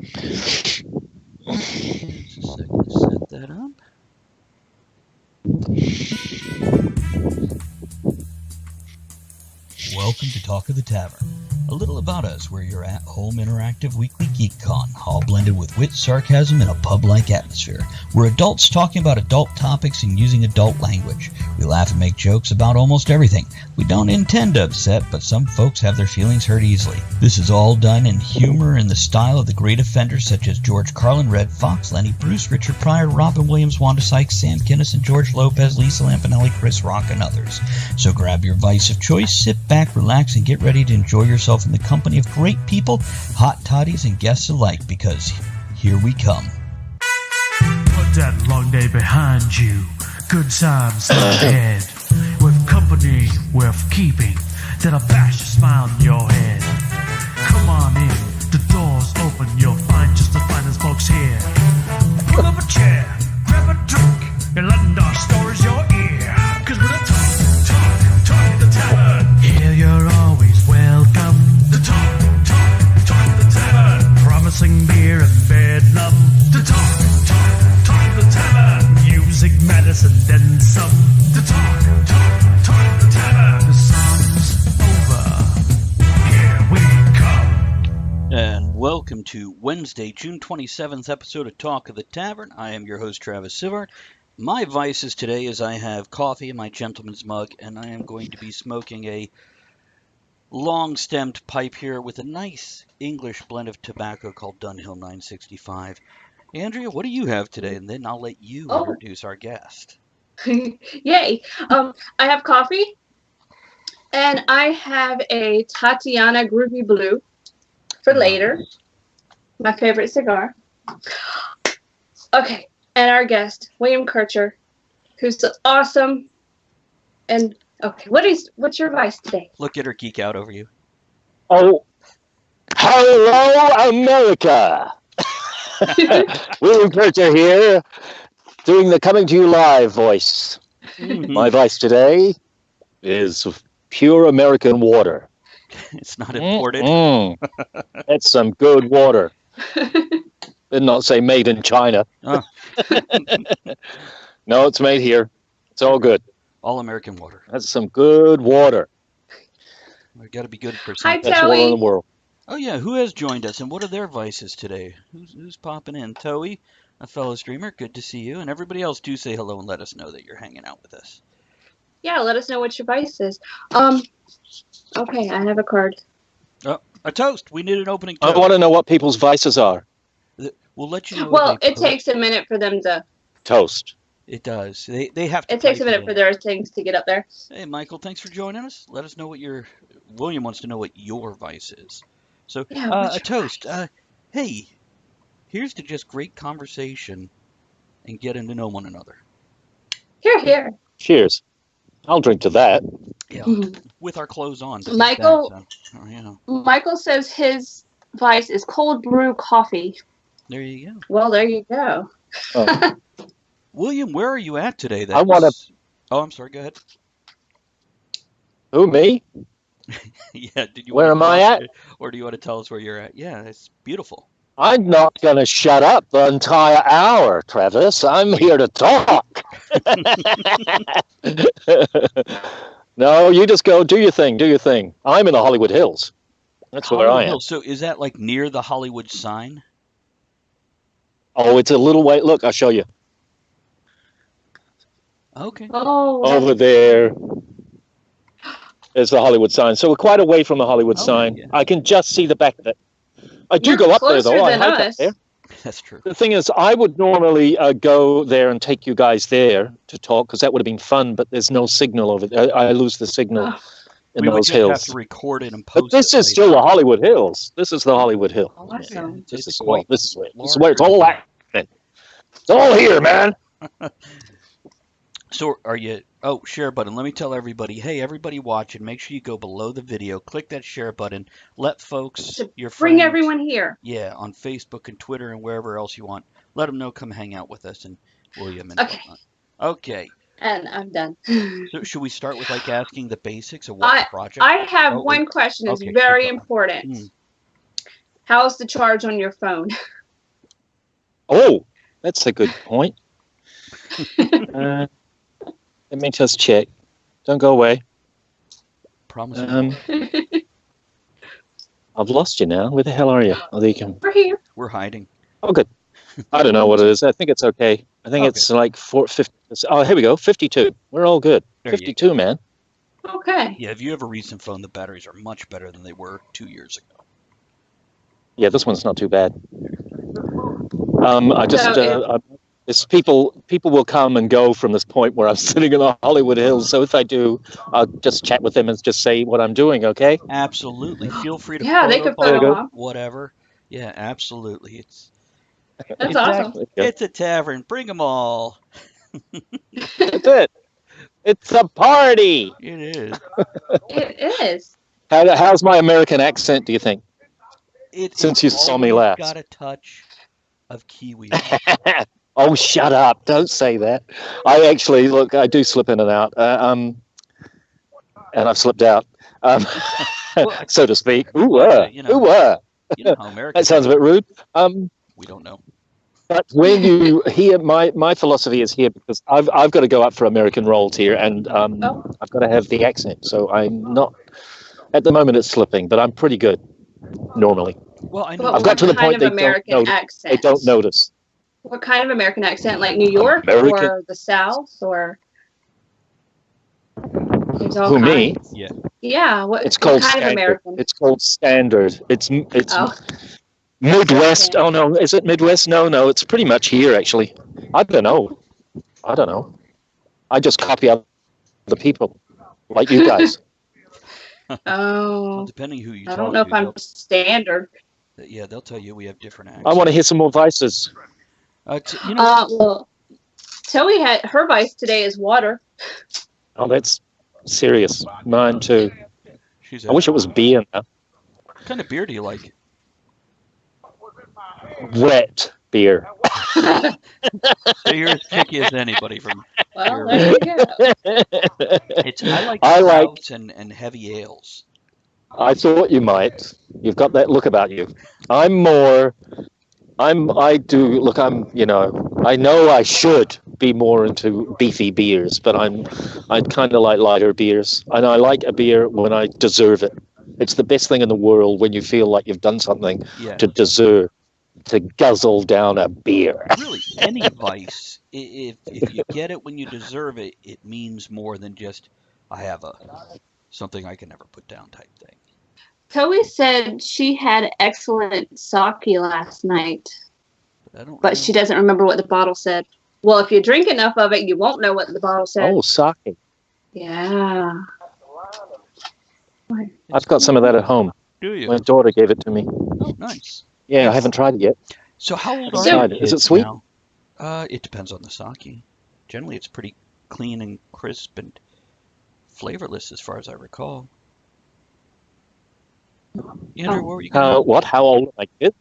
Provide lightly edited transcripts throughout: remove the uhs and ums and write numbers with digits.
Just a second to set that up. Welcome to Talk of the Tavern. A little about us. We're your at-home interactive weekly GeekCon, all blended with wit, sarcasm, and a pub-like atmosphere. We're adults talking about adult topics and using adult language. We laugh and make jokes about almost everything. We don't intend to upset, but some folks have their feelings hurt easily. This is all done in humor in the style of the great offenders such as George Carlin, Red Fox, Lenny Bruce, Richard Pryor, Robin Williams, Wanda Sykes, Sam Kinison, George Lopez, Lisa Lampanelli, Chris Rock, and others. So grab your vice of choice, sit back, relax, and get ready to enjoy yourself in the company of great people, hot toddies, and guests alike, because here we come. Put that long day behind you, good times ahead, with company worth keeping, that'll bash a smile on your head. Come on in, the door's open, you'll find just the finest folks here. Pull up a chair, grab a drink, and lend our stories your ear, cause we're the talk of the tavern. Here you're always welcome. The talk of the tavern. Promising beer and bedlam. The talk of the tavern. Music, medicine, then some. The talk of the tavern. The song's over. Here we come. And welcome to Wednesday, June 27th episode of Talk of the Tavern. I am your host, Travis Sivart. My vices today is I have coffee in my gentleman's mug, and I am going to be smoking a long-stemmed pipe here with a nice English blend of tobacco called Dunhill 965. Andrea, what do you have today? And then I'll let you introduce our guest. Yay! I have coffee, and I have a Tatiana Groovy Blue for later. My favorite cigar. Okay, and our guest, William Kircher, who's awesome. And okay, what's your advice today? Look at her geek out over you. Oh, hello, America! William Kircher here, doing the coming to you live voice. Mm-hmm. My voice today is pure American water. It's not imported. That's some good water. Did not say made in China. Oh. No, it's made here. It's all good. All American water. That's some good water. We got to be good for Hi, something. Best water in the world. Oh yeah, who has joined us and what are their vices today? Who's popping in? Toey, a fellow streamer, good to see you. And everybody else, do say hello and let us know that you're hanging out with us. Yeah, let us know what your vice is. Okay, I have a card. Oh, a toast. We need an opening toast. I want to know what people's vices are. We'll let you know. Well, it takes a minute for them to toast. It does. They have to. It takes a minute for their things to get up there. Hey, Michael, thanks for joining us. Let us know what William wants to know what your vice is. So, a toast. Hey, here's to just great conversation and getting to know one another. Here. Cheers. I'll drink to that. Yeah, with our clothes on. Michael. Yeah. Michael says his vice is cold brew coffee. There you go. Well, there you go. Oh. William, where are you at today? I want to. Oh, I'm sorry. Go ahead. Who, me? Yeah. Did you? Where am I at? Or do you want to tell us where you're at? Yeah, it's beautiful. I'm not going to shut up the entire hour, Travis. I'm here to talk. No, you just go do your thing. Do your thing. I'm in the Hollywood Hills. That's where I am. Hills. So is that like near the Hollywood sign? Oh, it's a little way. Look, I'll show you. Okay. Oh. Over there is the Hollywood sign. So we're quite away from the Hollywood sign. Yeah. I can just see the back of it. I do go up there, though. I hike up there. That's true. The thing is, I would normally go there and take you guys there to talk, because that would have been fun, but there's no signal over there. I lose the signal in those hills. We have to record it and post it. But this is still the Hollywood Hills. This is the Hollywood Hills. Oh, awesome. Yeah, this is where it's all at. It's all here, man. So are you... Oh, share button. Let me tell everybody. Hey, everybody watching, make sure you go below the video. Click that share button. Let folks, your friends... Bring everyone here. Yeah, on Facebook and Twitter and wherever else you want. Let them know. Come hang out with us and William. And okay. Okay. And I'm done. So should we start with like asking the basics of what the project? I have one question. It's very important. How's the charge on your phone? Oh, that's a good point. Let me just check. Don't go away. Promise. I've lost you now. Where the hell are you? Oh, there you come. We're here. We're hiding. Oh, good. I don't know what it is. I think it's okay. I think it's like 50. Oh, here we go. 52. We're all good. There 52, man. Okay. Yeah, if you have a recent phone, the batteries are much better than they were 2 years ago. Yeah, this one's not too bad. I just it's people will come and go from this point where I'm sitting in the Hollywood Hills. So if I do, I'll just chat with them and just say what I'm doing. Okay? Absolutely. Feel free to they could photo off. whatever. Yeah, absolutely. That's awesome. It's a tavern. Bring them all. That's it. It's a party. It is. It is. How's my American accent, do you think? Since you saw me last. Got a touch of Kiwi. Oh, shut up. Don't say that. I actually, look, I do slip in and out. And I've slipped out, so to speak. You know how American that sounds a bit rude. We don't know. But when you hear my philosophy is here because I've got to go up for American roles here, and I've got to have the accent. So I'm not at the moment. It's slipping, but I'm pretty good normally. Well, I know. I've got to the point they don't notice. What kind of American accent? Like New York or the South or? Who, me? Yeah. Yeah. It's called kind standard. Of American? It's called standard. It's Midwest. Oh no, is it Midwest? No, it's pretty much here actually. I don't know. I just copy other people, like you guys. Well, depending who you talk to. I don't know if I'm standard. Yeah, they'll tell you we have different accents. I want to hear some more vices. Well, Zoe had her vice today is water. Oh, that's serious. Mine too. I wish it was beer now. What kind of beer do you like? Wet beer. So you're as picky as anybody from. Well, there you go. I like stouts and heavy ales. I thought you might. You've got that look about you. I know I should be more into beefy beers, but I kind of like lighter beers. And I like a beer when I deserve it. It's the best thing in the world when you feel like you've done something to deserve to guzzle down a beer. Really, any vice, if you get it when you deserve it, it means more than just I have something I can never put down type thing. Zoe said she had excellent sake last night, but she doesn't remember what the bottle said. Well, if you drink enough of it, you won't know what the bottle said. Oh, sake. Yeah. I've got some of that at home. Do you? My daughter gave it to me. Oh, nice. Yeah, I haven't tried it yet. So how old are you? Is it sweet? Now? It depends on the sake. Generally, it's pretty clean and crisp and flavorless as far as I recall. Andrew, what were you going How old am I, kid?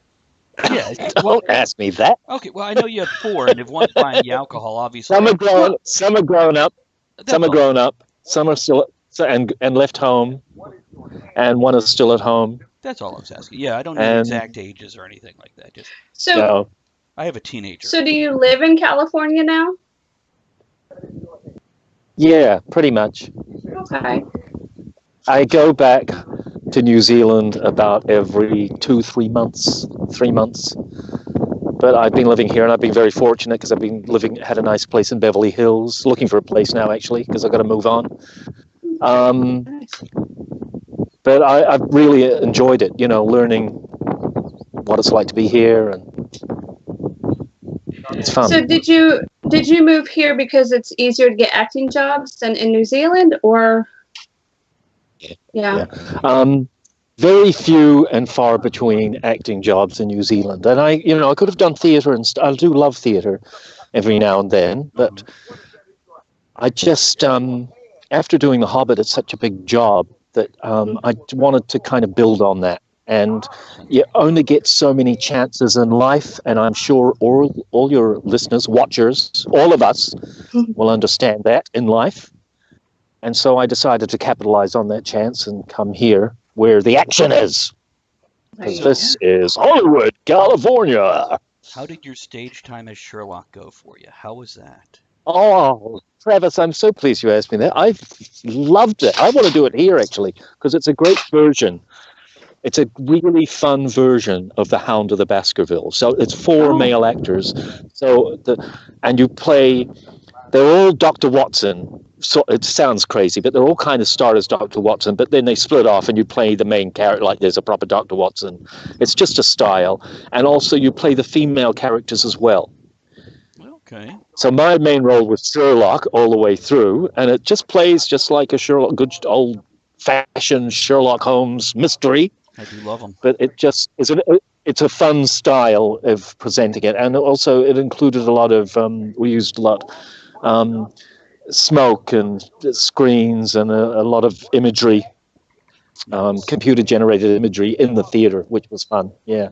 Yeah. Don't ask me that. Okay, well, I know you have 4, and if one's buying the alcohol, obviously. Some are grown up. Some are grown up. Some are still and left home, and one is still at home. That's all I was asking. Yeah, I don't know exact ages or anything like that. Just I have a teenager. So do you live in California now? Yeah, pretty much. Okay. I go back to New Zealand about every 3 months. But I've been living here, and I've been very fortunate because I've been had a nice place in Beverly Hills. Looking for a place now, actually, because I've got to move on. But I've really enjoyed it, learning what it's like to be here, and it's fun. So did you move here because it's easier to get acting jobs than in New Zealand, or? Yeah. Very few and far between acting jobs in New Zealand, and I could have done theatre, and I do love theatre every now and then, but I just after doing The Hobbit, it's such a big job that I wanted to kind of build on that. And you only get so many chances in life, and I'm sure all your listeners, watchers, all of us will understand that in life. And so I decided to capitalize on that chance and come here where the action is. There you This is Hollywood, California. How did your stage time as Sherlock go for you? How was that? Oh, Travis, I'm so pleased you asked me that. I've loved it. I want to do it here, actually, because it's a great version. It's a really fun version of The Hound of the Baskervilles. So it's four male actors. And you play, they're all Dr. Watson. So it sounds crazy, but they're all kind of start as Dr. Watson, but then they split off and you play the main character like there's a proper Dr. Watson. It's just a style. And also you play the female characters as well. Okay. So my main role was Sherlock all the way through, and it just plays just like a Sherlock, good old-fashioned Sherlock Holmes mystery. I do love them. But it just is it's a fun style of presenting it, and also it included a lot of we used a lot smoke and screens and a lot of imagery, computer generated imagery in the theater, which was fun. Yeah.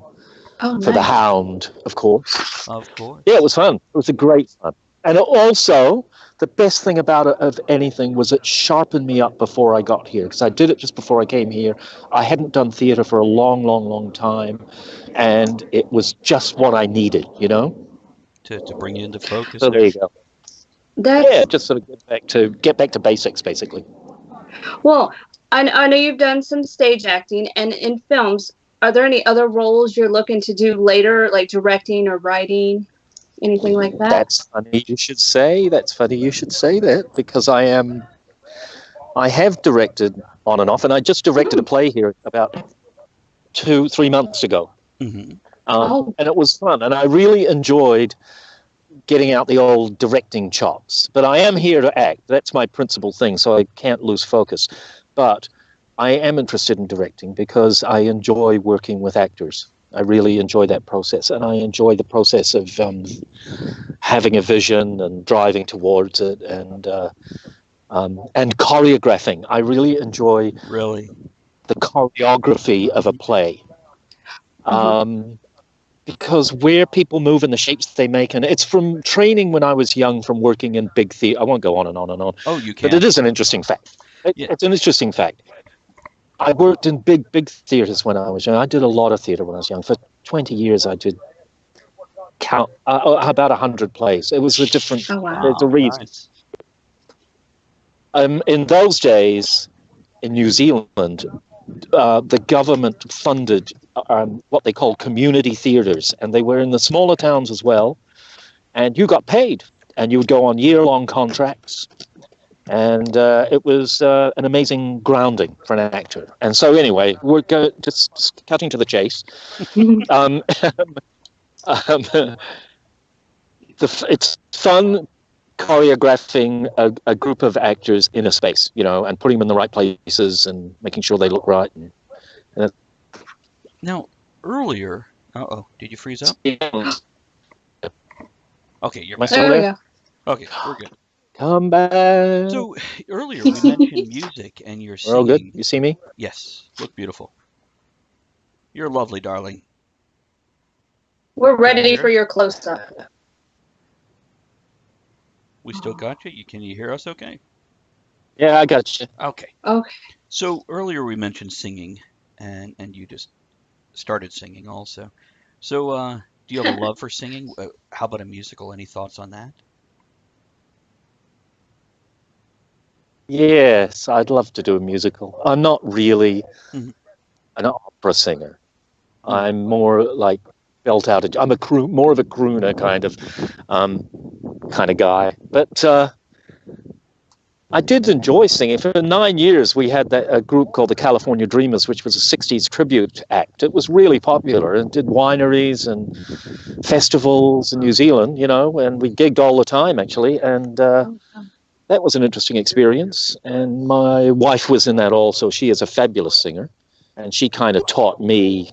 Oh, for the Hound, of course. Of course. Yeah, it was fun. It was a great fun. And also, the best thing about it of anything was it sharpened me up before I got here, because I did it just before I came here. I hadn't done theatre for a long, long, long time, and it was just what I needed, you know? To bring you into focus. So there you go. That's, Yeah, just sort of get back to basics, basically. well, I know you've done some stage acting, and in films, are there any other roles you're looking to do later, like directing or writing, anything like that? That's funny you should say. That's funny you should say that, because I have directed on and off, and I just directed a play here about 2-3 months ago. Mm-hmm. And it was fun, and I really enjoyed getting out the old directing chops. But I am here to act. That's my principal thing, so I can't lose focus. But I am interested in directing because I enjoy working with actors. I really enjoy that process, and I enjoy the process of having a vision and driving towards it, and choreographing. I really enjoy the choreography of a play, because where people move and the shapes they make, and it's from training when I was young, from working in big theatre. I won't go on and on and on. Oh, you can. But it is an interesting fact. It's an interesting fact. I worked in big theatres when I was young. I did a lot of theatre when I was young. For 20 years, I did about 100 plays. It was a different. Oh, wow. There's a reason. Nice. In those days, in New Zealand, the government funded what they called community theatres, and they were in the smaller towns as well. And you got paid, and you would go on year-long contracts. And it was an amazing grounding for an actor. And so anyway, we're just cutting to the chase. It's fun choreographing a group of actors in a space, you know, and putting them in the right places and making sure they look right. Now, earlier... did you freeze up? Okay, you're back. There we go. Okay, we're good. Come back. So earlier we mentioned music and your singing. We're all good. You see me? Yes, look beautiful. You're lovely, darling. We're ready for your close-up. We still got you. Can you hear us? Okay. Yeah, I got you. Okay. Okay. So earlier we mentioned singing, and you just started singing also. So do you have a love for singing? How about a musical? Any thoughts on that? Yes, I'd love to do a musical. I'm not really an opera singer. I'm more like belt out. I'm more of a crooner kind of guy. But I did enjoy singing. For 9 years, we had a group called the California Dreamers, which was a 60s tribute act. It was really popular and did wineries and festivals in New Zealand, you know, and we gigged all the time, actually. And that was an interesting experience, and my wife was in that also. She is a fabulous singer, and she kind of taught me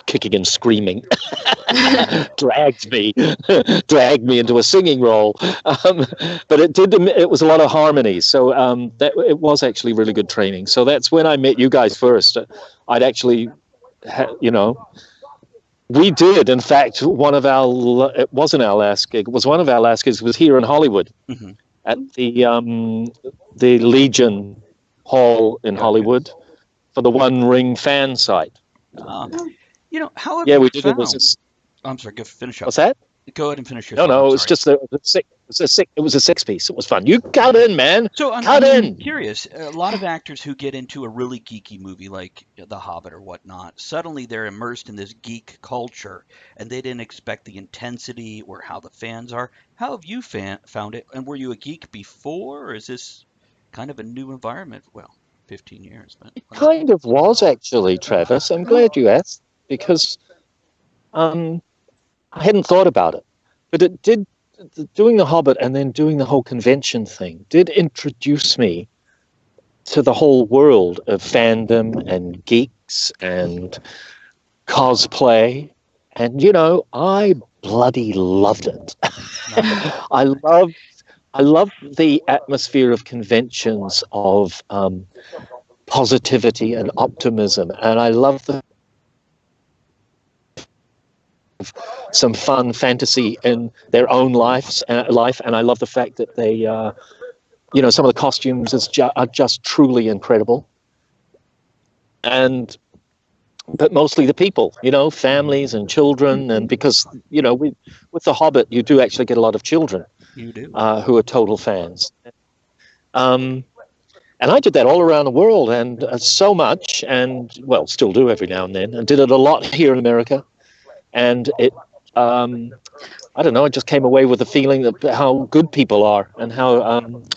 kicking and screaming, dragged me into a singing role. But it was a lot of harmonies, so it was actually really good training. So that's when I met you guys first. I'd actually, we did, in fact, it wasn't our last gig. It was one of our last gigs. It was here in Hollywood. Mm-hmm. At the Legion Hall in Hollywood for the One Ring fan site. How have Yeah, you we did. It found? was. I'm sorry. Go finish up. What's that? Go ahead and finish your No, thought. no, I'm it was sorry. just it was a six piece. It was fun. You cut in, man. So I'm Cut in. curious. A lot of actors who get into a really geeky movie like The Hobbit or whatnot, suddenly they're immersed in this geek culture, and they didn't expect the intensity or how the fans are. How have you found it? And were you a geek before, or is this kind of a new environment? Well, 15 years, but Kind of was actually, Travis. I'm glad you asked because I hadn't thought about it, but it did. Doing The Hobbit and then doing the whole convention thing did introduce me to the whole world of fandom and geeks and cosplay, and I bloody loved it. I love the atmosphere of conventions of positivity and optimism, and I love some fun fantasy in their own life, and I love the fact that they, some of the costumes are just truly incredible, but mostly the people, families and children, and because with The Hobbit, you do actually get a lot of children. You do. Who are total fans. And I did that all around the world, and so much, and still do every now and then, and did it a lot here in America. And it, I don't know, I just came away with the feeling of how good people are, and how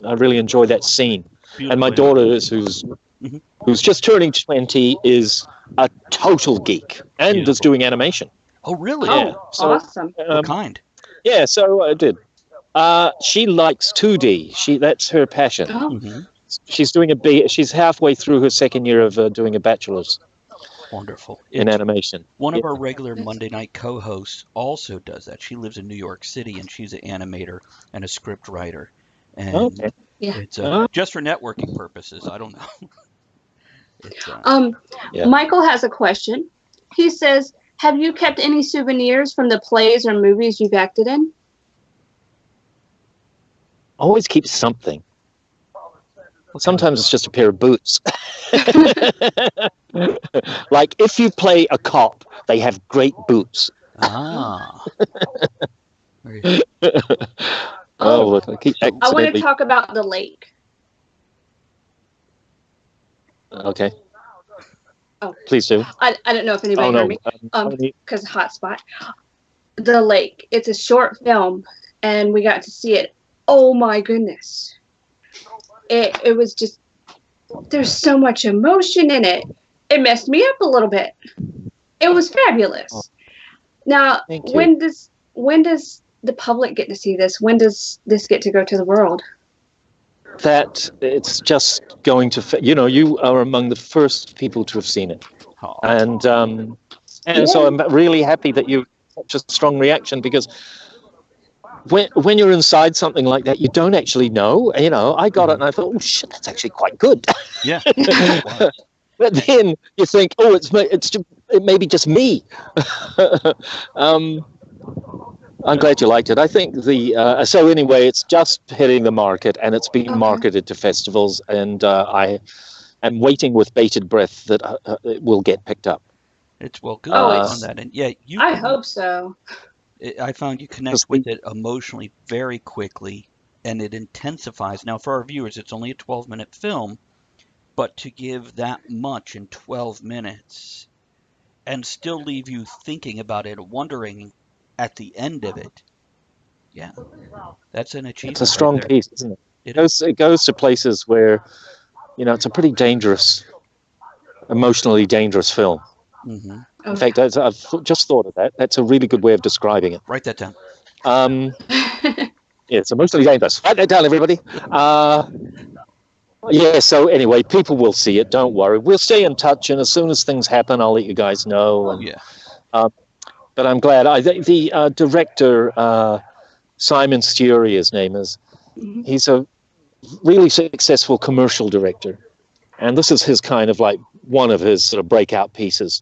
I really enjoy that scene. And my daughter, who's just turning 20, is a total geek and is doing animation. Oh, really? Yeah. So, awesome. What kind? Yeah, so I did. She likes 2D. That's her passion. Oh. Mm-hmm. She's halfway through her second year of doing a bachelor's. Wonderful. In animation. One of our regular Monday night co-hosts also does that. She lives in New York City, and she's an animator and a script writer. And it's just for networking purposes. I don't know. Michael has a question. He says, have you kept any souvenirs from the plays or movies you've acted in? Always keep something. Sometimes it's just a pair of boots. Like if you play a cop, they have great boots. Ah. Look, I want to talk about the lake. Okay. Oh, please do. I don't know if anybody heard me. Because hotspot. The lake. It's a short film, and we got to see it. Oh my goodness. It was just, there's so much emotion in it. It messed me up a little bit. It was fabulous. Oh. Now, when does the public get to see this? When does this get to go to the world? That it's just going to, you are among the first people to have seen it. Oh. And so I'm really happy that you had such a strong reaction, because when you're inside something like that, you don't actually know. I got it and I thought, oh shit, that's actually quite good. Yeah. But then you think, oh, it may be just me. I'm glad you liked it. I think so anyway, it's just hitting the market, and it's being marketed to festivals, and I am waiting with bated breath that it will get picked up. It's good on that, and I hope so. I found you connect with it emotionally very quickly, and it intensifies. Now, for our viewers, it's only a 12-minute film, but to give that much in 12 minutes and still leave you thinking about it, wondering at the end of it, that's an achievement. It's a strong piece, isn't it? It goes to places where, it's a pretty dangerous, emotionally dangerous film. Mm-hmm. In fact, I've just thought of that. That's a really good way of describing it. Write that down. It's emotionally dangerous. Write that down, everybody. So anyway, people will see it. Don't worry. We'll stay in touch, and as soon as things happen, I'll let you guys know. But I'm glad. The director, Simon Stewry, his name is, he's a really successful commercial director. And this is his kind of like one of his sort of breakout pieces.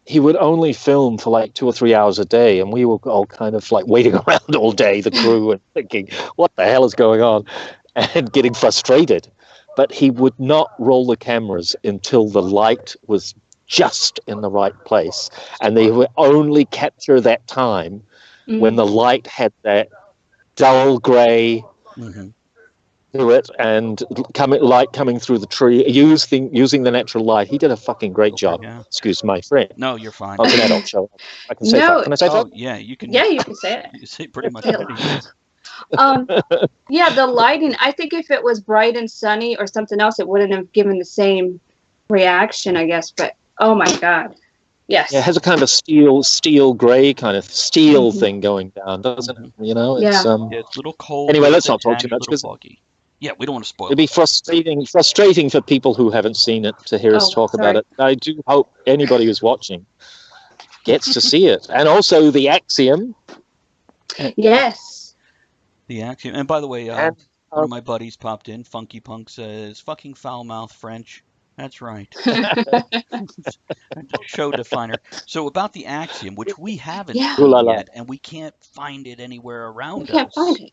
He would only film for like 2 or 3 hours a day, and we were all kind of like waiting around all day, the crew, and thinking, what the hell is going on? And getting frustrated. But he would not roll the cameras until the light was just in the right place, and they would only capture that time when the light had that dull gray to it, and light coming through the tree, using the natural light. He did a fucking great job. Yeah. Excuse my friend. No, you're fine. Oh, it's an adult show. I can say No. that. Can I say that? Yeah, you can. Yeah, you can say it. You say pretty much anything. Yeah, the lighting. I think if it was bright and sunny or something else, it wouldn't have given the same reaction, I guess. But oh my god, yes. Yeah, it has a kind of steel gray kind of steel thing going down, doesn't it? You know, it's Yeah. It's a little cold. Anyway, let's not talk too much, because foggy. Yeah, we don't want to spoil it'd be frustrating for people who haven't seen it to hear us talk about it. I do hope anybody who's watching gets to see it, and also the Axiom. Yes. The Axiom. And by the way, And, one of my buddies popped in. Funky Punk says, "Fucking foul mouth French." That's right. Show definer. So about the Axiom, which we haven't seen yet, and we can't find it anywhere around us. We can't find it.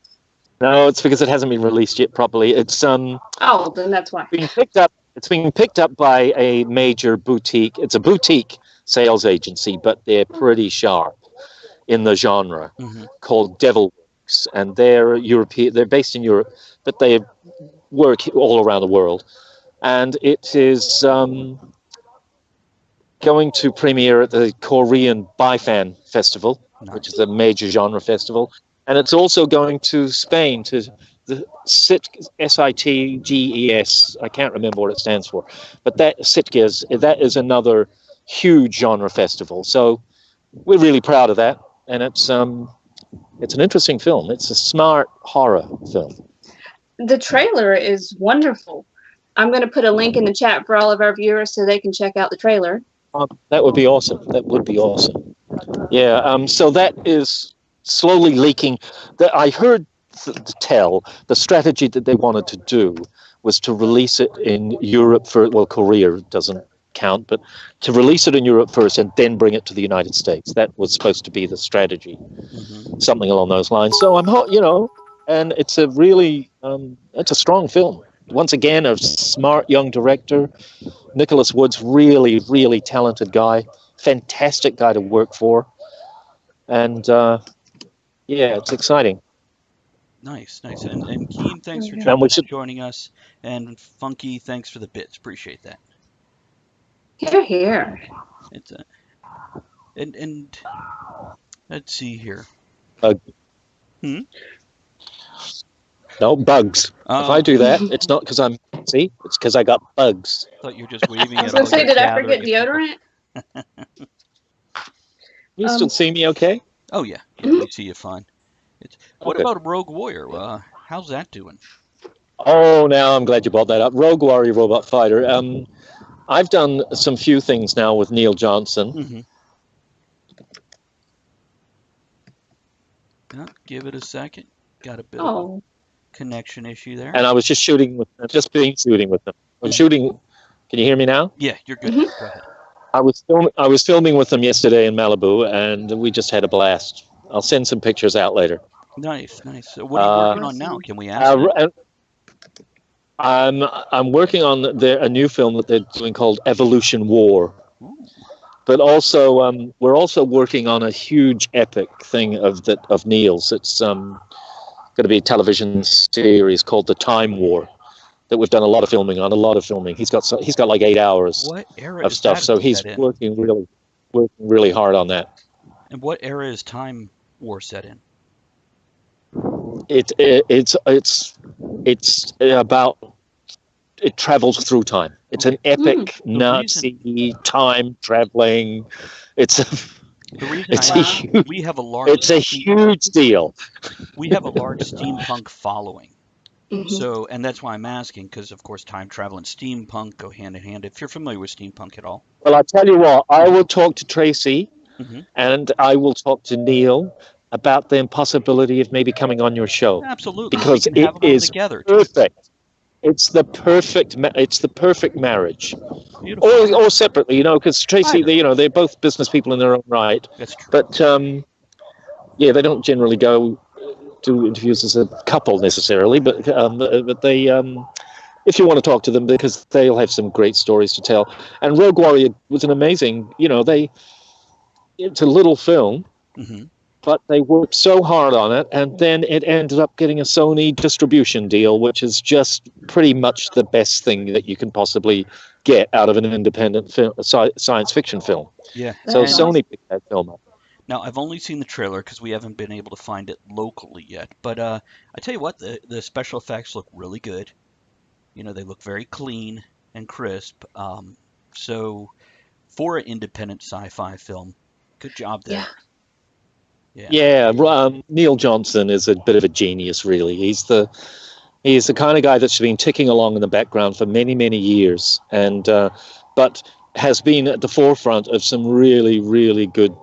No, it's because it hasn't been released yet properly. It's Oh, then that's why. being picked up. It's being picked up by a major boutique. It's a boutique sales agency, but they're pretty sharp in the genre, called Devilworks, and they're European. They're based in Europe, but they work all around the world. And it is going to premiere at the Korean Baifan Festival, which is a major genre festival. And it's also going to Spain, to the SITGES. I can't remember what it stands for. But that SITGES, that is another huge genre festival. So we're really proud of that. And it's an interesting film. It's a smart horror film. The trailer is wonderful. I'm going to put a link in the chat for all of our viewers so they can check out the trailer. That would be awesome. That would be awesome. Yeah. So that is slowly leaking. I heard the strategy that they wanted to do was to release it in Europe Korea doesn't count, but to release it in Europe first and then bring it to the United States. That was supposed to be the strategy, something along those lines. So and it's a really, it's a strong film. Once again, a smart young director, Nicholas Woods, really, really talented guy, fantastic guy to work for, and it's exciting. Nice. And Keen, thanks for joining us, and Funky, thanks for the bits. Appreciate that. Here. It's and let's see here. No, bugs. If I do that, it's not because it's because I got bugs. I thought you were just waving I was going to say, did I forget deodorant? You still see me okay? Oh, yeah. We see you fine. What about Rogue Warrior? How's that doing? Oh, now I'm glad you brought that up. Rogue Warrior Robot Fighter. I've done some few things now with Neil Johnson. Give it a second. Got a bit of a connection issue there. And I was just shooting with them. I was shooting. Can you hear me now? Yeah, you're good. Go ahead. I was filming with them yesterday in Malibu, and we just had a blast. I'll send some pictures out later. Nice. So what are you working on now? Can we ask? I'm working on a new film that they're doing called Evolution War. Ooh. But also, we're also working on a huge epic thing of Neil's. It's going to be a television series called The Time War that we've done a lot of filming on. He's got like 8 hours of stuff, so he's working really hard on that. And what era is Time War set in? It's about, it travels through time. It's an epic Nazi time traveling. We have a large huge deal. We have a large steampunk following. So, and that's why I'm asking, because of course time travel and steampunk go hand in hand. If you're familiar with steampunk at all. Well, I tell you what, I will talk to Tracy and I will talk to Neil about the impossibility of maybe coming on your show. Absolutely. Because it is perfect. It's the perfect marriage. Beautiful. Or separately, because Tracy, they're both business people in their own right. That's true. But they don't generally go do interviews as a couple necessarily, but they if you want to talk to them, because they'll have some great stories to tell. And Rogue Warrior was an amazing, it's a little film, but they worked so hard on it, and then it ended up getting a Sony distribution deal, which is just pretty much the best thing that you can possibly get out of an independent science fiction film. Yeah. So Sony picked that film up. Now, I've only seen the trailer because we haven't been able to find it locally yet. But I tell you what, the special effects look really good. They look very clean and crisp. So for an independent sci-fi film, good job there. Yeah. Neil Johnson is a bit of a genius, really. He's the kind of guy that's been ticking along in the background for many, many years, and but has been at the forefront of some really, really good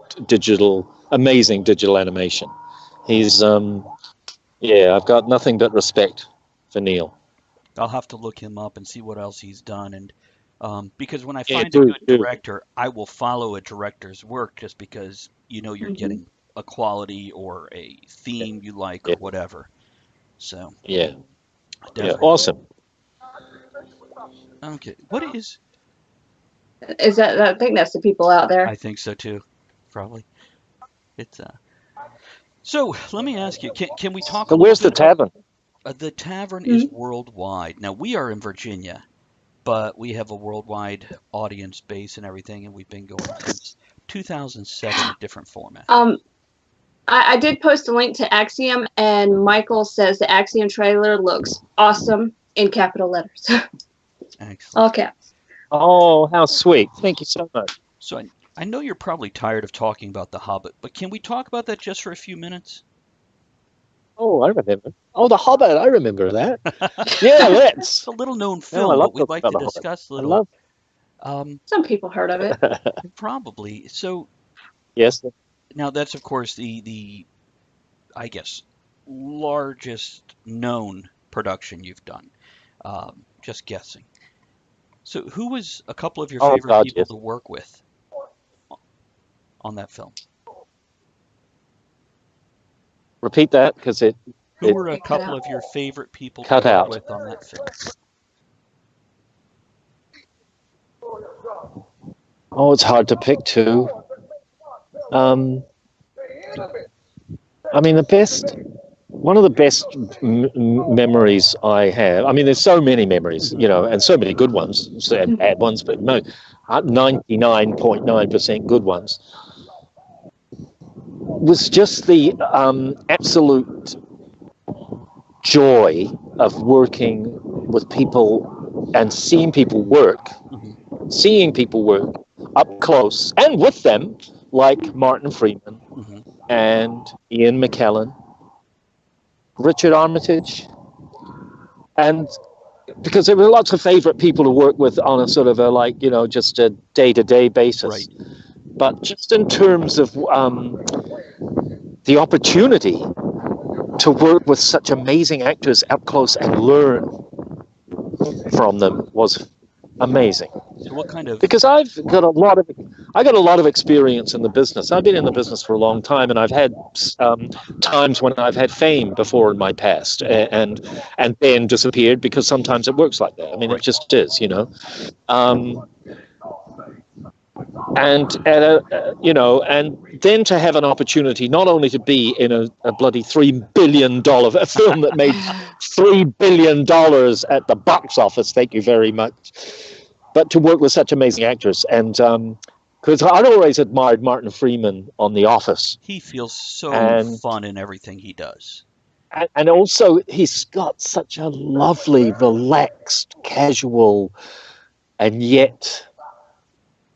amazing digital animation. He's I've got nothing but respect for Neil. I'll have to look him up and see what else he's done, and because when I find a good director, I will follow a director's work just because you're getting a quality or a theme you like or whatever. So awesome. Okay, what is that? I think that's the people out there. I think so too, probably. It's So let me ask you, can we talk? Where's the tavern? The tavern is worldwide. Now we are in Virginia, but we have a worldwide audience base and everything, and we've been going since 2007 in different formats. I did post a link to Axiom, and Michael says the Axiom trailer looks awesome in capital letters. Excellent. All caps. Oh, how sweet. Thank you so much. So I know you're probably tired of talking about The Hobbit, but can we talk about that just for a few minutes? Oh, I remember. Oh, The Hobbit. I remember that. Yeah, let's. It's a little-known film, but we'd like to discuss a little. Some people heard of it. Probably. So. Yes. Now, that's, of course, the I guess, largest known production you've done. Just guessing. So who was a couple of your favorite people to work with on that film? Repeat that, because Who were a couple of your favorite people to work with on that film? Oh, it's hard to pick two. I mean, one of the best memories I have, I mean, there's so many memories, and so many good ones, and bad ones, but 99.9% good ones, was just the absolute joy of working with people and seeing people work up close and with them, like Martin Freeman and Ian McKellen, Richard Armitage, and because there were lots of favorite people to work with on a sort of just a day-to-day basis. Right. But just in terms of the opportunity to work with such amazing actors up close and learn from them was amazing. So what kind of? Because I got a lot of experience in the business. I've been in the business for a long time, and I've had times when I've had fame before in my past, and then disappeared, because sometimes it works like that. I mean, It just is, And then to have an opportunity not only to be in a bloody $3 billion film that made $3 billion at the box office, thank you very much, but to work with such amazing actors, and because I'd always admired Martin Freeman on The Office. He feels so fun in everything he does. And also, he's got such a lovely, relaxed, casual, and yet...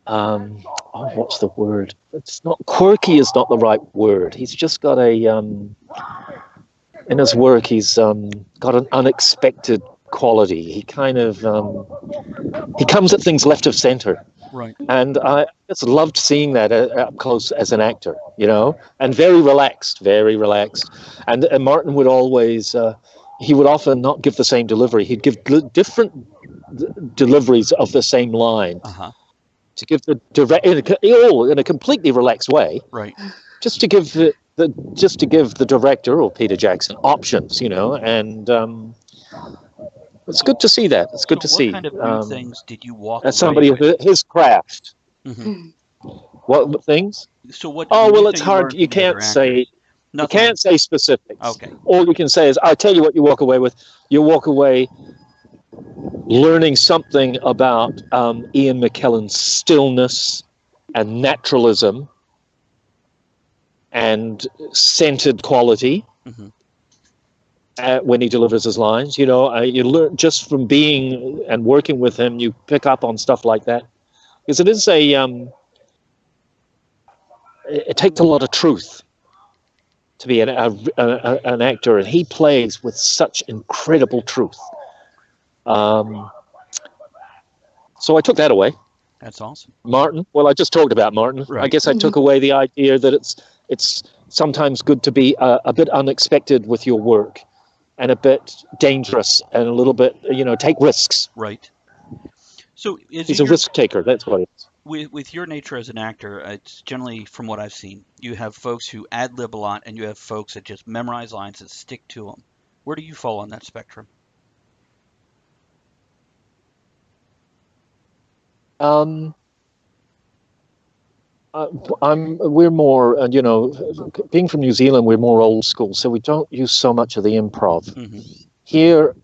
what's the word? It's not quirky. Is not the right word. He's just got in his work. He's got an unexpected quality. He kind of he comes at things left of center. Right. And I just loved seeing that up close as an actor, and very relaxed. And Martin would always. He would often not give the same delivery. He'd give different deliveries of the same line. To give the in a completely relaxed way, right? Just to give the director or Peter Jackson options, and it's good to see that. It's good to see. What kind of new things did you walk as away somebody with? his craft? Mm-hmm. What things? So what? Oh well, it's hard. You can't say. You can't say specifics. Okay. All you can say is, I'll tell you what you walk away with. You walk away learning something about Ian McKellen's stillness and naturalism and centered quality when he delivers his lines. You know, you learn just from being and working with him. You pick up on stuff like that because it is it takes a lot of truth to be an actor, and he plays with such incredible truth. So I took that away. That's awesome. Martin. Well, I just talked about Martin. Right. I guess I took away the idea that it's sometimes good to be a bit unexpected with your work, and a bit dangerous, and a little bit, take risks. Right. So he's a risk taker. That's what it is. With your nature as an actor, it's generally, from what I've seen, you have folks who ad-lib a lot, and you have folks that just memorize lines and stick to them. Where do you fall on that spectrum? We're more, being from New Zealand, we're more old school, so we don't use so much of the improv. Mm-hmm. Here,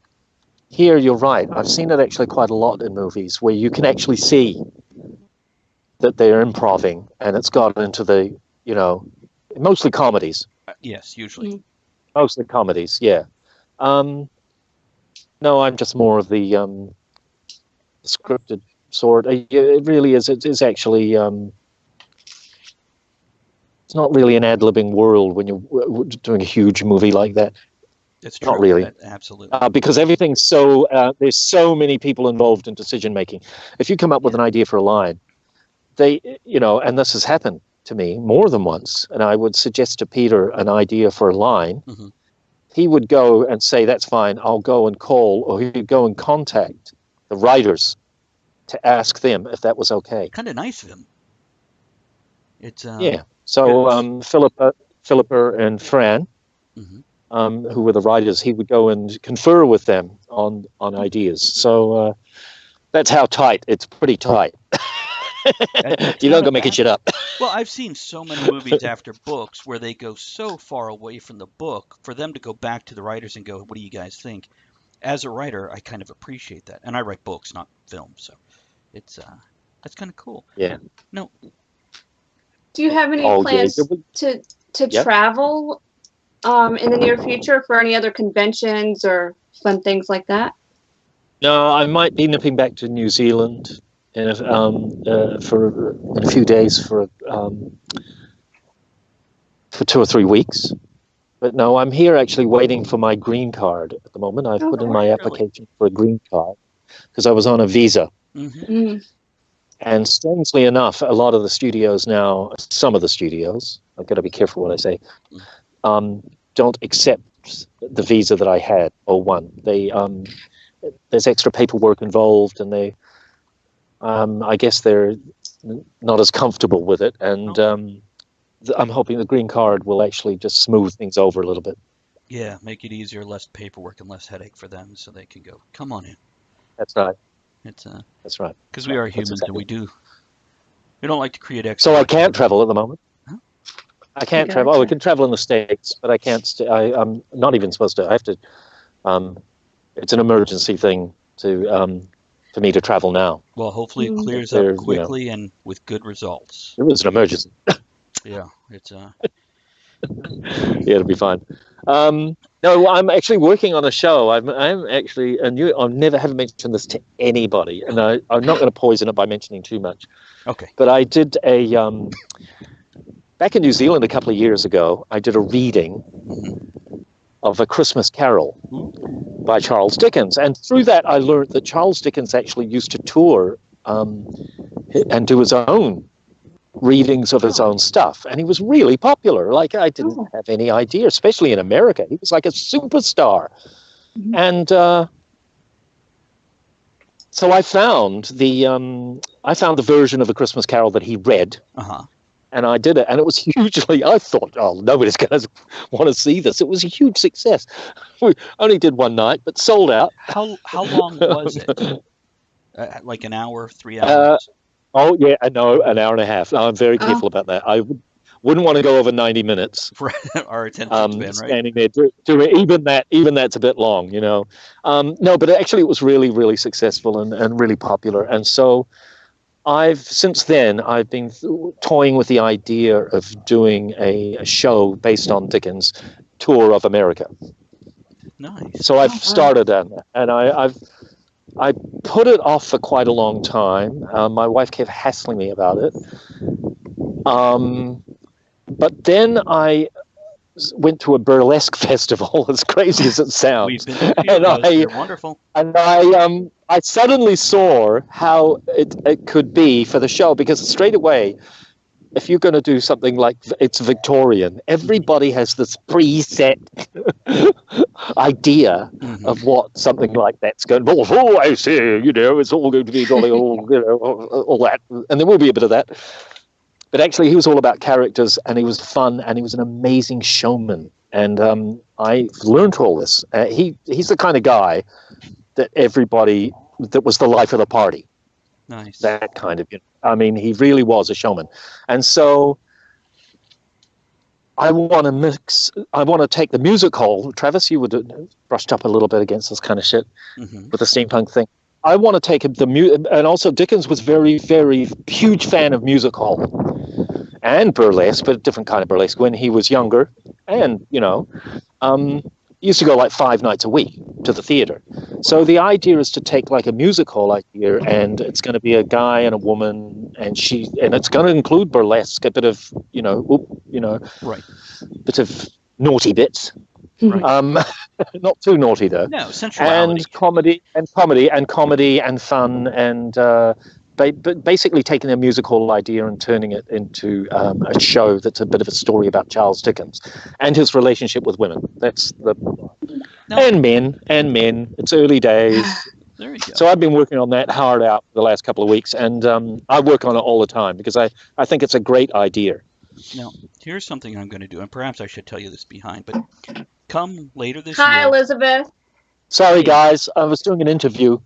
you're right. I've seen it actually quite a lot in movies where you can actually see that they're improving, and it's got into the, mostly comedies. Yes, usually. Mostly comedies, yeah. No, I'm just more of the scripted sort. It really is. It is actually. It's not really an ad-libbing world when you're doing a huge movie like that. It's true. Not really. Absolutely. Because everything's so. There's so many people involved in decision making. If you come up with an idea for a line, and this has happened to me more than once, and I would suggest to Peter an idea for a line. Mm-hmm. He would go and say, "That's fine. I'll go and call," or he'd go and contact the writers to ask them if that was okay. Kind of nice of him. It's yeah. So Philippa and Fran, who were the writers, he would go and confer with them on ideas. So that's how tight. It's pretty tight. You're not gonna make shit up. Well, I've seen so many movies after books where they go so far away from the book for them to go back to the writers and go, "What do you guys think?" As a writer, I kind of appreciate that, and I write books, not films, so it's that's kind of cool. Yeah. No. Do you have any plans to travel in the near future for any other conventions or fun things like that? No, I might be nipping back to New Zealand in a few days for 2 or 3 weeks. But no, I'm here actually waiting for my green card at the moment. I've put in my application for a green card because I was on a visa. Mm-hmm. And strangely enough, a lot of the studios now, some of the studios, I've got to be careful what I say, don't accept the visa that I had, O1. There's extra paperwork involved, and I guess they're not as comfortable with it. And I'm hoping the green card will actually just smooth things over a little bit. Yeah, make it easier, less paperwork and less headache for them, so they can go, "Come on in." That's right. That's right. Because we are humans, and we don't like to create extra. So I can't travel at the moment. Huh? I can't travel. Oh, we can travel in the States, but I can't. I'm not even supposed to. I have to. It's an emergency thing for me to travel now. Well, hopefully it clears up quickly and with good results. It was an emergency. Yeah, it's yeah, it'll be fine. No, I'm actually working on a show. I'm actually, and haven't mentioned this to anybody, and I'm not going to poison it by mentioning too much. Okay. But I did back in New Zealand a couple of years ago, I did a reading of A Christmas Carol by Charles Dickens. And through that, I learned that Charles Dickens actually used to tour and do his own readings of his own stuff, and he was really popular. Like, I didn't have any idea, especially in America. He was like a superstar. And so I found the version of A Christmas Carol that he read, And I did it, and it was hugely. I thought, oh, nobody's going to want to see this. It was a huge success. We only did one night, but sold out. How long was it? Like an hour, 3 hours? Oh yeah, no, an hour and a half. I'm very careful about that. I wouldn't want to go over 90 minutes. For our attention span, right? Standing there doing even that's a bit long, you know. No, but actually it was really, really successful and really popular, and so. Since then, I've been toying with the idea of doing a show based on Dickens' tour of America. Nice. So I've started on that, and I put it off for quite a long time. My wife kept hassling me about it. But then I went to a burlesque festival, as crazy as it sounds. They're wonderful. And I suddenly saw how it could be for the show, because straight away, if you're going to do something like it's Victorian, everybody has this preset idea of what something like that's going to be. Oh, I see, you know, it's all going to be jolly, all that. And there will be a bit of that. But actually, he was all about characters, and he was fun, and he was an amazing showman. And I learned all this. He's the kind of guy that that was the life of the party. Nice. That kind of, I mean, he really was a showman. And so I want to take the music hall. Travis, you would brushed up a little bit against this kind of shit with the steampunk thing. I want to take the music, and also Dickens was very, very huge fan of music hall and burlesque, but a different kind of burlesque when he was younger. And, used to go like 5 nights a week to the theater. So the idea is to take like a music hall idea, and it's going to be a guy and a woman, and it's going to include burlesque, a bit of, right, bit of naughty bits. Right. Not too naughty though. No, sensuality. And comedy and fun, and but basically taking a music hall idea and turning it into a show that's a bit of a story about Charles Dickens and his relationship with women. That's and men. It's early days. There you go. So I've been working on that hard out for the last couple of weeks, and I work on it all the time because I think it's a great idea. Now, here's something I'm going to do, and perhaps I should tell you this behind, but come later this year. Hi, Elizabeth. Sorry, guys. I was doing an interview.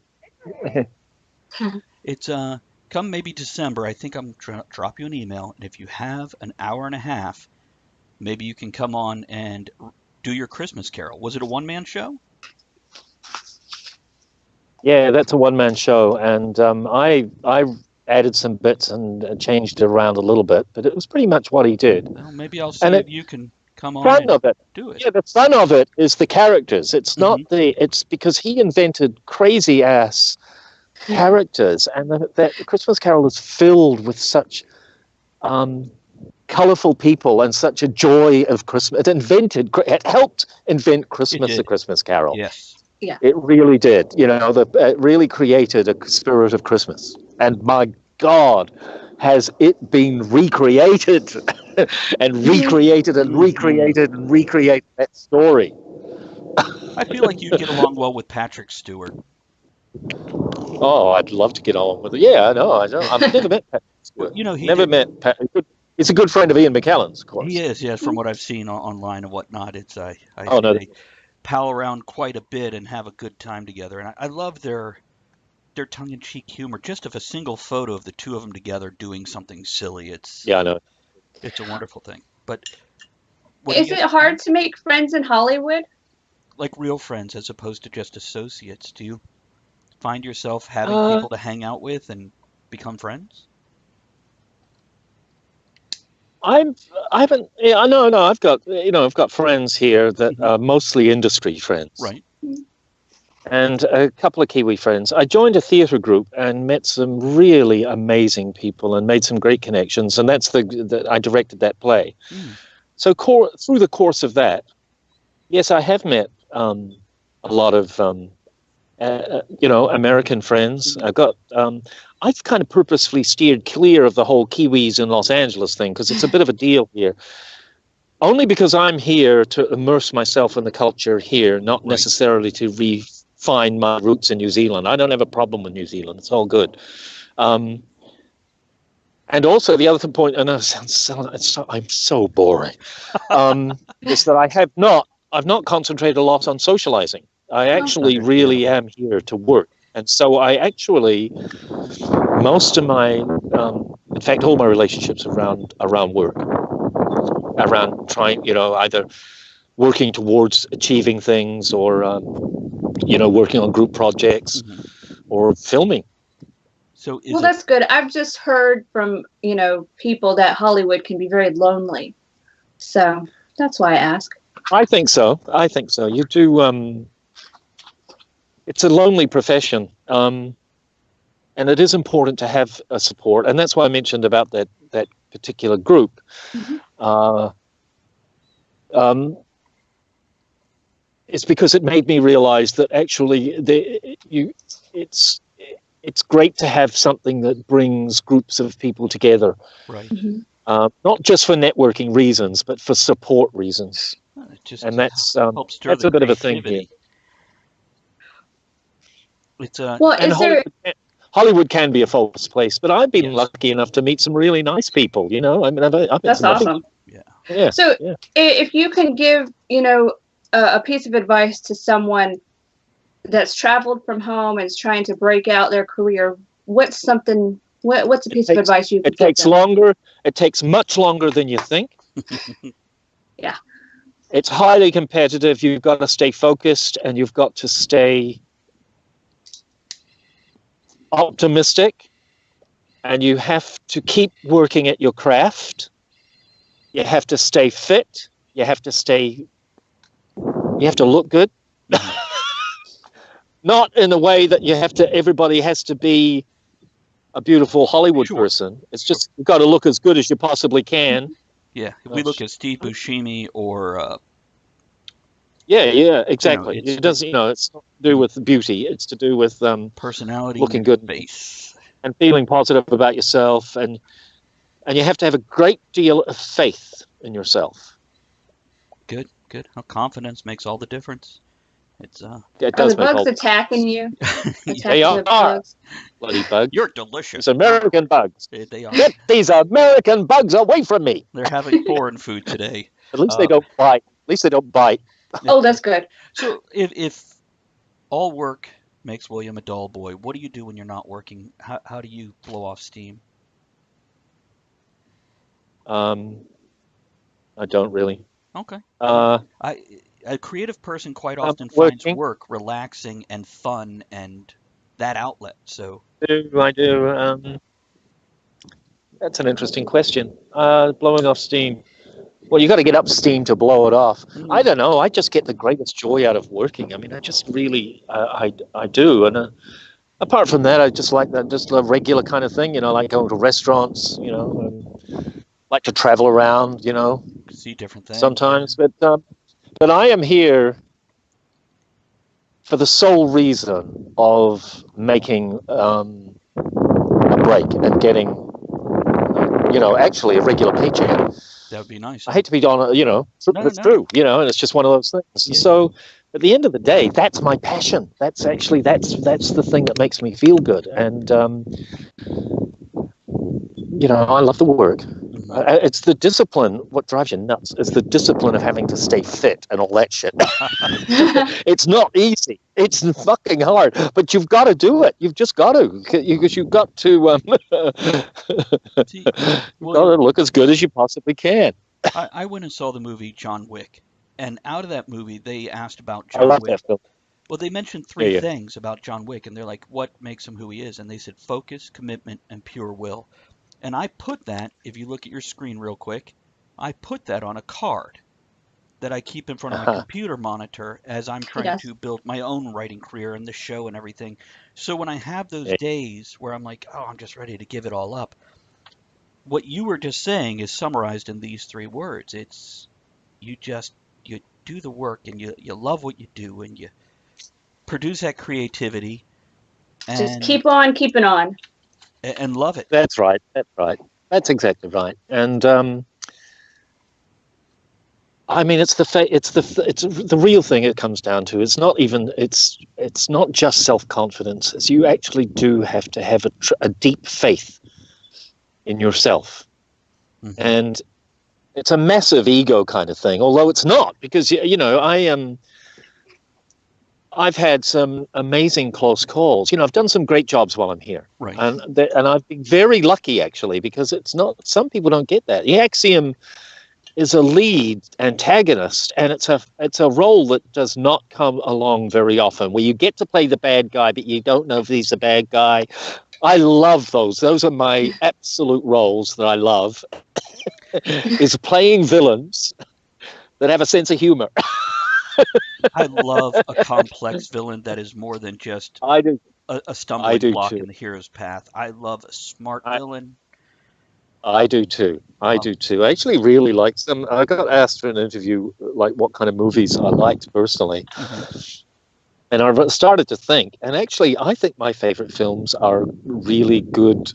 It's come maybe December. I think I'm trying to drop you an email, and if you have an hour and a half, maybe you can come on and do your Christmas Carol. Was it a one-man show? Yeah, that's a one-man show, and I added some bits and changed it around a little bit, but it was pretty much what he did. Well, maybe I'll see if you can come on and do it. Yeah, the fun of it is the characters. It's not it's because he invented crazy ass characters, and that Christmas Carol is filled with such colorful people and such a joy of Christmas. It helped invent Christmas, the Christmas Carol. Yes. Yeah. It really did. It really created a spirit of Christmas. And my God, has it been recreated and recreated and recreated and recreated that story. I feel like you'd get along well with Patrick Stewart. Oh, I'd love to get along with it. Yeah, I know. I've never met Patrick Stewart. Met Patrick. He's a good friend of Ian McKellen's, of course. He is, yes, from what I've seen online and whatnot. It's they pal around quite a bit and have a good time together. And I love their tongue-in-cheek humor. Just of a single photo of the two of them together doing something silly, I know. It's a wonderful thing. But is it hard to make friends in Hollywood? Like real friends as opposed to just associates? Do you find yourself having people to hang out with and become friends? I've got friends here that are mostly industry friends. Right. And a couple of Kiwi friends. I joined a theatre group and met some really amazing people and made some great connections. And that's I directed that play. So through the course of that, yes, I have met a lot of American friends. I've kind of purposefully steered clear of the whole Kiwis in Los Angeles thing because it's a bit of a deal here. Only because I'm here to immerse myself in the culture here, not necessarily to refine my roots in New Zealand. I don't have a problem with New Zealand. It's all good. And And also the other point, and I'm so boring, is that I've not concentrated a lot on socializing. I actually really am here to work. And so I actually, most of my, in fact, all my relationships around work, around trying, either working towards achieving things or, working on group projects or filming. So that's good. I've just heard from, people that Hollywood can be very lonely. So that's why I ask. I think so. You do, it's a lonely profession. And it is important to have a support. And that's why I mentioned about that particular group. It's because it made me realize that actually it's great to have something that brings groups of people together. Right. Not just for networking reasons, but for support reasons. And that's a bit of a thing here. Hollywood can be a false place, but I've been lucky enough to meet some really nice people. That's awesome. Yeah. So if you can give, a piece of advice to someone that's traveled from home and is trying to break out their career, what's a piece of advice you could give them? It takes much longer than you think. Yeah. It's highly competitive. You've got to stay focused and you've got to stay optimistic, and you have to keep working at your craft. You have to stay fit. You have to look good. Not in a way that everybody has to be a beautiful Hollywood person. It's just, you've got to look as good as you possibly can. Yeah, if we look at Steve Buscemi or... Yeah, exactly. It doesn't, it's not to do with beauty. It's to do with personality, looking good, face, and feeling positive about yourself, and you have to have a great deal of faith in yourself. Good. Confidence makes all the difference. It does. Are the bugs attacking you? They are. Bloody bugs. You're delicious. It's American bugs. They are. Get these American bugs away from me. They're having foreign food today. At least they don't bite. Oh, that's good. So if all work makes William a dull boy, what do you do when you're not working? How do you blow off steam? I don't really. Okay. A creative person quite often finds work relaxing and fun and that outlet. So I do. That's an interesting question. Blowing off steam. Well, you got to get up steam to blow it off. I don't know. I just get the greatest joy out of working. I mean, I just really, I do. And apart from that, I just like that, just a regular kind of thing. Like going to restaurants. And like to travel around. See different things sometimes. But I am here for the sole reason of making a break and getting, actually a regular paycheck. That would be nice. I hate to be on, it's true, and it's just one of those things. Yeah. So at the end of the day, that's my passion. That's the thing that makes me feel good. And, I love the work. It's the discipline. What drives you nuts is the discipline of having to stay fit and all that shit. It's not easy. It's fucking hard, but you've got to do it. You've just got to, because you've got to, got to look as good as you possibly can. I went and saw the movie John Wick, and out of that movie, they asked about John Wick. I love Wick. that film. Well, they mentioned three things about John Wick, and they're like, what makes him who he is? And they said focus, commitment, and pure will. And I put that, if you look at your screen real quick, I put that on a card that I keep in front of my computer monitor as I'm trying to build my own writing career and the show and everything. So when I have those days where I'm like, I'm just ready to give it all up, what you were just saying is summarized in these three words. It's you do the work and you love what you do and you produce that creativity. And just keep on keeping on. And love it. That's right. That's exactly right. And I mean, it's the real thing. It comes down to it's not just self-confidence. It's you actually do have to have a deep faith in yourself. Mhm. And it's a massive ego kind of thing, although it's not, because, you know, I've had some amazing close calls. You know, I've done some great jobs while I'm here. Right. And I've been very lucky, actually, because it's not, some people don't get that. The Axiom is a lead antagonist, and it's a role that does not come along very often, where you get to play the bad guy, but you don't know if he's a bad guy. I love those. Those are my absolute roles that I love, is playing villains that have a sense of humor. I love a complex villain that is more than just I do. a stumbling block too. in the hero's path. I love a smart villain. I do too. I actually really like some. I got asked for an interview, like what kind of movies I liked personally. Mhm. And I started to think, and actually I think my favorite films are really good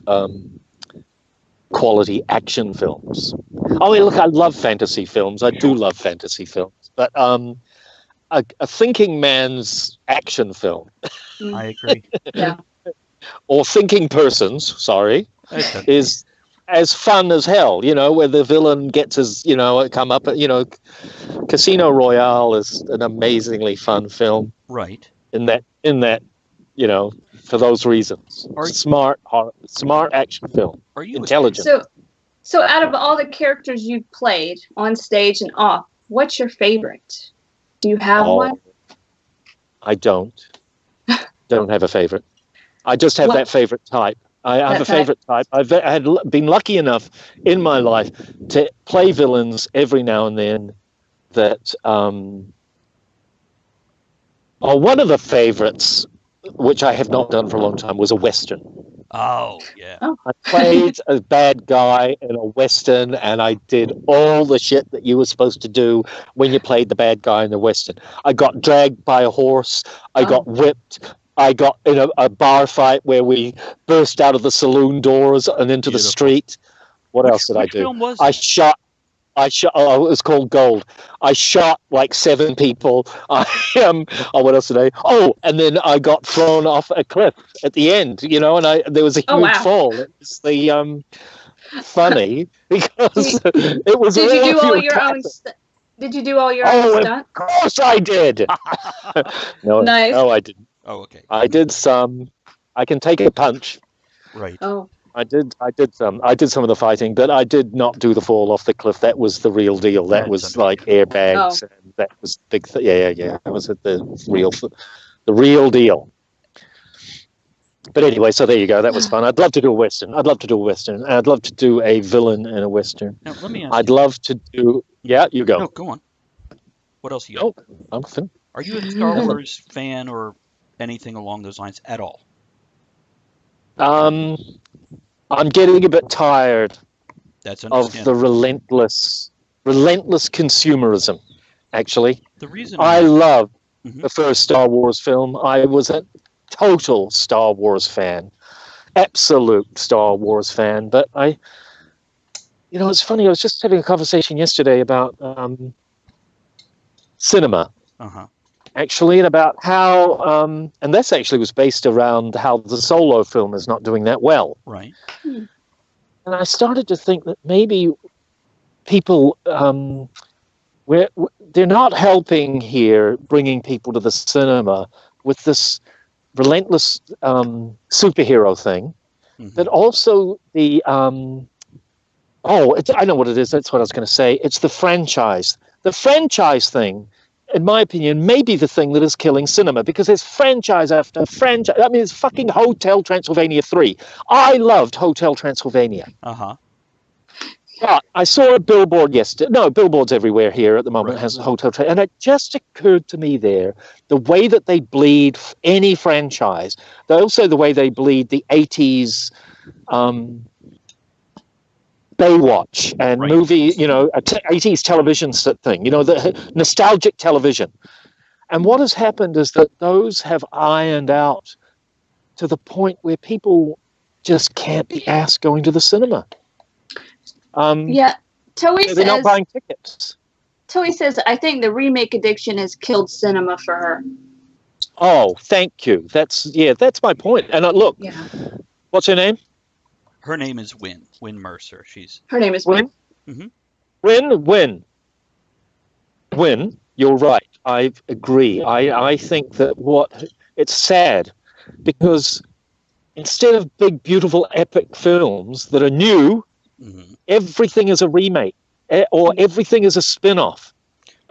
quality action films. I mean, look, I love fantasy films. I do love fantasy films. But a thinking man's action film. I agree. Yeah. Or thinking person's, sorry, is as fun as hell, you know, where the villain gets his, you know, come up, you know, Casino Royale is an amazingly fun film. Right. In that, you know, for those reasons. Smart action film. Are you intelligent? So out of all the characters you've played on stage and off, what's your favorite? Do you have one? I don't have a favorite. I just have that favorite type. I have a favorite type. I've been lucky enough in my life to play villains every now and then that one of the favorites, which I have not done for a long time, was a Western. Oh, yeah. I played a bad guy in a Western, and I did all the shit that you were supposed to do when you played the bad guy in the Western. I got dragged by a horse. I got whipped. I got in a bar fight where we burst out of the saloon doors and into the street. What else did I do? Film was I shot. Oh, it was called Gold. I shot like 7 people. What else did I? Oh, and then I got thrown off a cliff at the end. You know, and there was a huge fall. It was funny because it was. Did you do all your own? Did you do all your own stuff? Of course I did. No, nice. No, I didn't. Oh, okay. I did some. I can take a punch. Right. Oh. I did some of the fighting, but I did not do the fall off the cliff. That was the real deal. That was like airbags, and that was big. Yeah. That was the real deal. But anyway, so there you go. That was fun. I'd love to do a Western. I'd love to do a villain in a Western. Now, let me ask I'd love to do. Yeah, you go. No, go on. What else you got? I'm fin. Are you a Star Wars fan or anything along those lines at all? I'm getting a bit tired of the relentless consumerism, actually. The reason I love the first Star Wars film. I was a total Star Wars fan, absolute Star Wars fan. But it's funny, I was just having a conversation yesterday about cinema. Actually, and about how, and this actually was based around how the Solo film is not doing that well. Right. And I started to think that maybe people, they're not helping here, bringing people to the cinema with this relentless superhero thing, but also the, I know what it is. That's what I was going to say. It's the franchise. The franchise thing, in my opinion, may be the thing that is killing cinema, because there's franchise after franchise. I mean, it's fucking Hotel Transylvania 3. I loved Hotel Transylvania. But I saw a billboard yesterday. No, billboards everywhere here at the moment has a Hotel Transylvania. And it just occurred to me there, the way that they bleed any franchise, also the way they bleed the 80s Baywatch and movie, 80s television thing, the nostalgic television. And what has happened is that those have ironed out to the point where people just can't be asked going to the cinema. Toei they're says, not buying tickets. Toei says, I think the remake addiction has killed cinema for her. Oh, thank you. That's my point. And look, what's her name? Her name is Wynn. Wynn Mercer. Her name is Wynn. Wynn. Wynn. You're right. I agree. I think that it's sad because instead of big, beautiful, epic films that are new, everything is a remake or everything is a spin-off.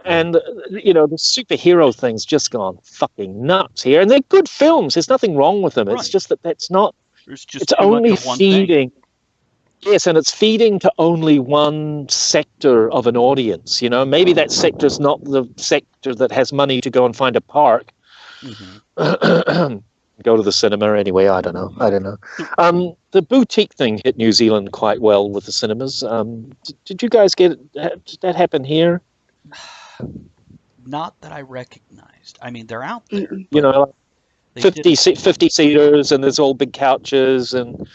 And, the superhero thing's just gone fucking nuts here. And they're good films. There's nothing wrong with them. It's just that's not... It's only feeding... Yes, and it's feeding to only one sector of an audience. Maybe that sector's not the sector that has money to go and find a park. Go to the cinema anyway. I don't know. The boutique thing hit New Zealand quite well with the cinemas. Did you guys did that happen here? Not that I recognized. I mean, they're out there. 50 seaters, and there's all big couches and...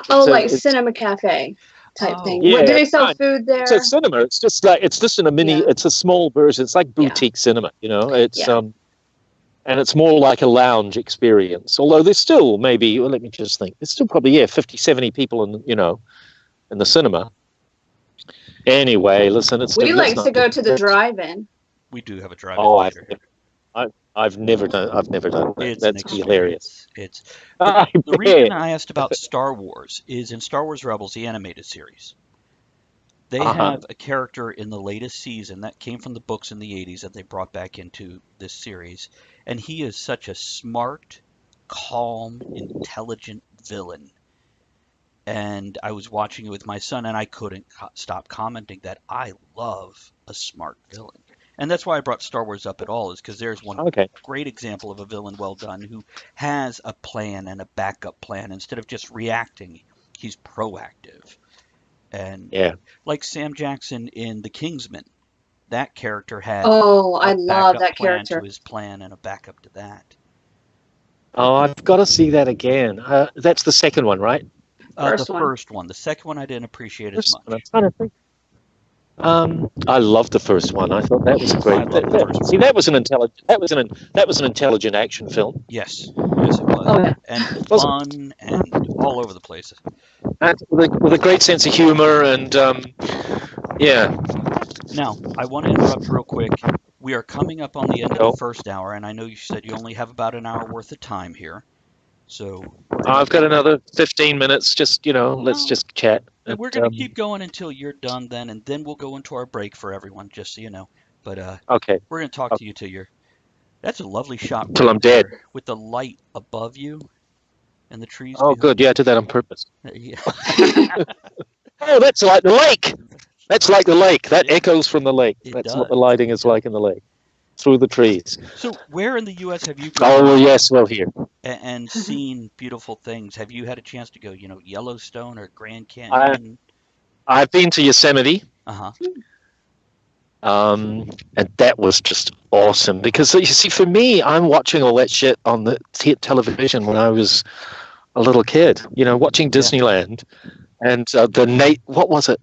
Oh, so like cinema cafe type thing. Yeah, do they sell food there? It's a cinema. It's just in a mini. Yeah. It's a small version. It's like boutique cinema. It's and it's more like a lounge experience. Although there's still maybe. Well, let me just think. There's still probably 50, 70 people in the cinema. Anyway, listen. We like to go to the drive-in. We do have a drive-in. Oh, I've never done that. That's hilarious. The reason I asked about Star Wars is in Star Wars Rebels, the animated series. They have a character in the latest season that came from the books in the 80s that they brought back into this series. And he is such a smart, calm, intelligent villain. And I was watching it with my son, and I couldn't stop commenting that I love a smart villain. And that's why I brought Star Wars up at all, is because there's one great example of a villain well done who has a plan and a backup plan. Instead of just reacting, he's proactive. And like Sam Jackson in The Kingsman, that character had I love that character. To his plan and a backup to that. Oh, I've got to see that again. That's the second one, right? First one. The second one I didn't appreciate as much. I'm trying to think. I loved the first one. I thought that was great. That was an intelligent action film. Yes, it was. And fun and all over the place. And with a great sense of humor and Now, I want to interrupt real quick. We are coming up on the end of the first hour, and I know you said you only have about an hour worth of time here. So I've got another 15 minutes. Just let's just chat. We're going to keep going until you're done, then, and then we'll go into our break for everyone, just so you know. But okay, we're going to talk to you till you're. That's a lovely shot. Till I'm dead. With the light above you, and the trees. Oh, good. Yeah, I did that on purpose. Yeah. Oh, that's like the lake. That's like the lake. That echoes from the lake. That's what the lighting is like in the lake, through the trees. So, where in the U.S. have you gone? Oh, yes, well, here. And seen beautiful things? Have you had a chance to go, Yellowstone or Grand Canyon? I've been to Yosemite. Uh-huh. And that was just awesome because, you see, for me, I'm watching all that shit on the television when I was a little kid, watching Disneyland and what was it?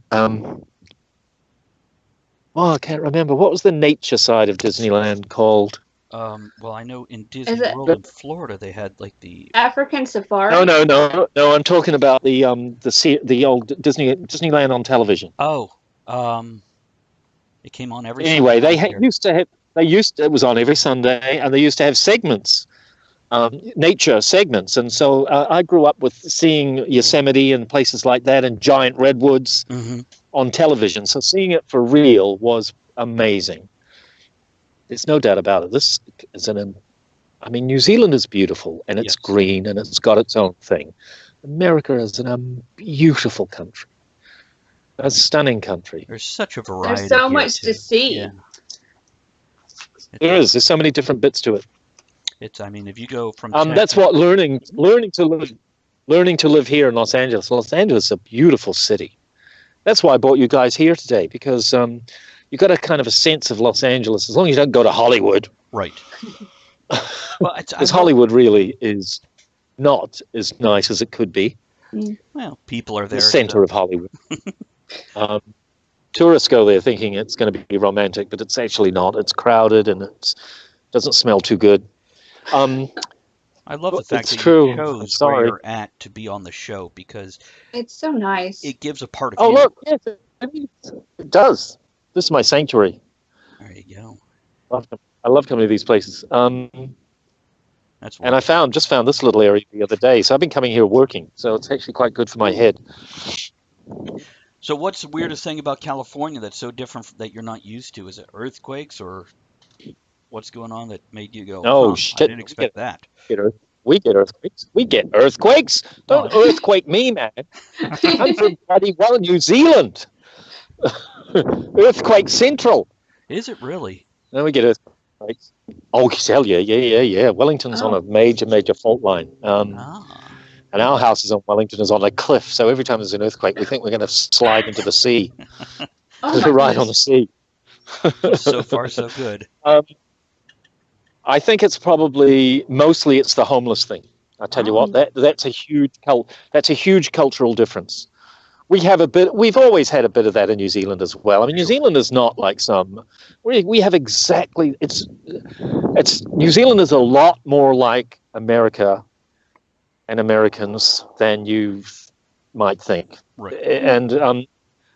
I can't remember. What was the nature side of Disneyland called? Well, I know in Disney World in Florida they had like the African safari. No. I'm talking about the old Disneyland on television. Oh, it came on every. Anyway, Sunday it was on every Sunday, and they used to have segments, nature segments, and so I grew up with seeing Yosemite and places like that, and giant redwoods on television. So seeing it for real was amazing. There's no doubt about it. This is New Zealand is beautiful, and it's green, and it's got its own thing. America is a beautiful country. A stunning country. There's such a variety. There's so much to see. Yeah. There's so many different bits to it. If you go from that's what learning to live here in Los Angeles. Los Angeles is a beautiful city. That's why I brought you guys here today, because you got a kind of a sense of Los Angeles, as long as you don't go to Hollywood. Right. Because Hollywood really is not as nice as it could be. Well, people are there. The center of Hollywood. Tourists go there thinking it's going to be romantic, but it's actually not. It's crowded and it doesn't smell too good. I love the fact It's that true. you I'm chose where sorry. you're at to be on the show because It's so nice. it gives a part of Oh, you. look, yes, it does. This is my sanctuary. There you go. I love coming to these places. That's And I just found this little area the other day. So I've been coming here working. So it's actually quite good for my head. So what's the weirdest thing about California that's so different that you're not used to? Is it earthquakes or what's going on that made you go, Oh, I shit. didn't expect that. We get earthquakes. We get earthquakes. Don't earthquake me, man. I'm from bloody New Zealand. Earthquake Central. Is it really? No, we get earthquakes. Oh, hell yeah, yeah. Wellington's on a major fault line. And our house is on Wellington, is on a cliff. So every time there's an earthquake, we think we're going to slide into the sea. We're right on the sea. So far, so good. I think it's probably mostly it's the homeless thing. I tell you what, that's a huge cultural difference. We've always had a bit of that in New Zealand as well. I mean, New Zealand is not like we have exactly, New Zealand is a lot more like America and Americans than you might think. Right. And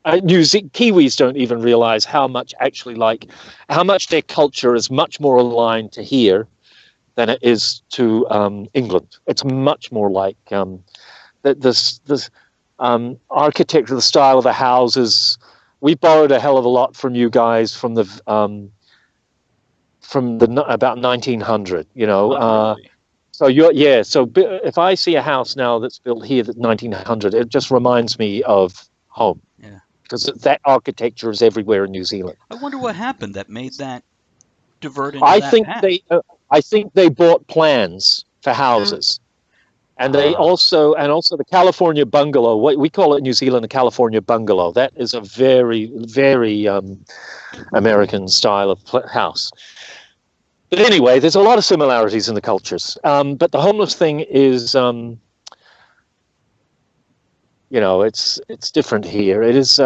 Kiwis don't even realize how much their culture is much more aligned to here than it is to England. It's much more like this architecture, the style of the houses. We borrowed a hell of a lot from you guys from the about 1900. You know. Really? So if I see a house now that's built here that's 1900, it just reminds me of home. Yeah. Because that architecture is everywhere in New Zealand. I wonder what happened that made that divert into that path. I think they bought plans for houses, and they also the California bungalow. What we call it in New Zealand, a California bungalow. That is a very, very American style of house. But anyway, there's a lot of similarities in the cultures. But the homeless thing is, it's different here. It is,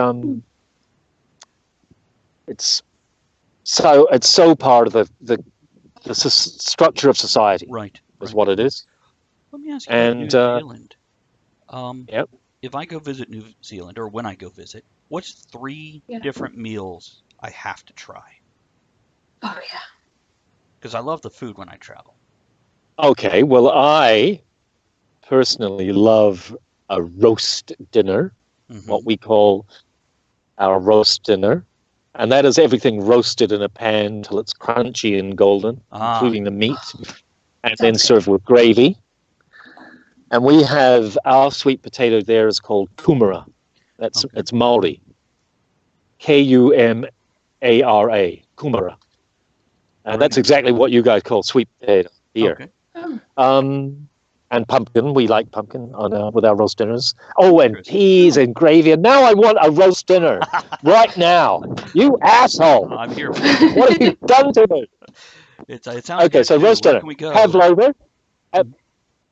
it's so part of the structure of society. Right. Is what it is. Let me ask you about New Zealand. Yep. If I go visit New Zealand, or when I go visit, what's 3 different meals I have to try? Oh, yeah. Because I love the food when I travel. Okay, well, I personally love a roast dinner, what we call our roast dinner. And that is everything roasted in a pan till it's crunchy and golden, including the meat, and then served with gravy. And we have our sweet potato there is called kumara. It's Maori. Kumara, kumara. And that's exactly what you guys call sweet potato here. Okay. And pumpkin, we like pumpkin with our roast dinners. Oh, and peas and gravy. And now I want a roast dinner right now. You asshole! I'm here. What have you done to me? It sounds okay, so roast dinner. Pavlova.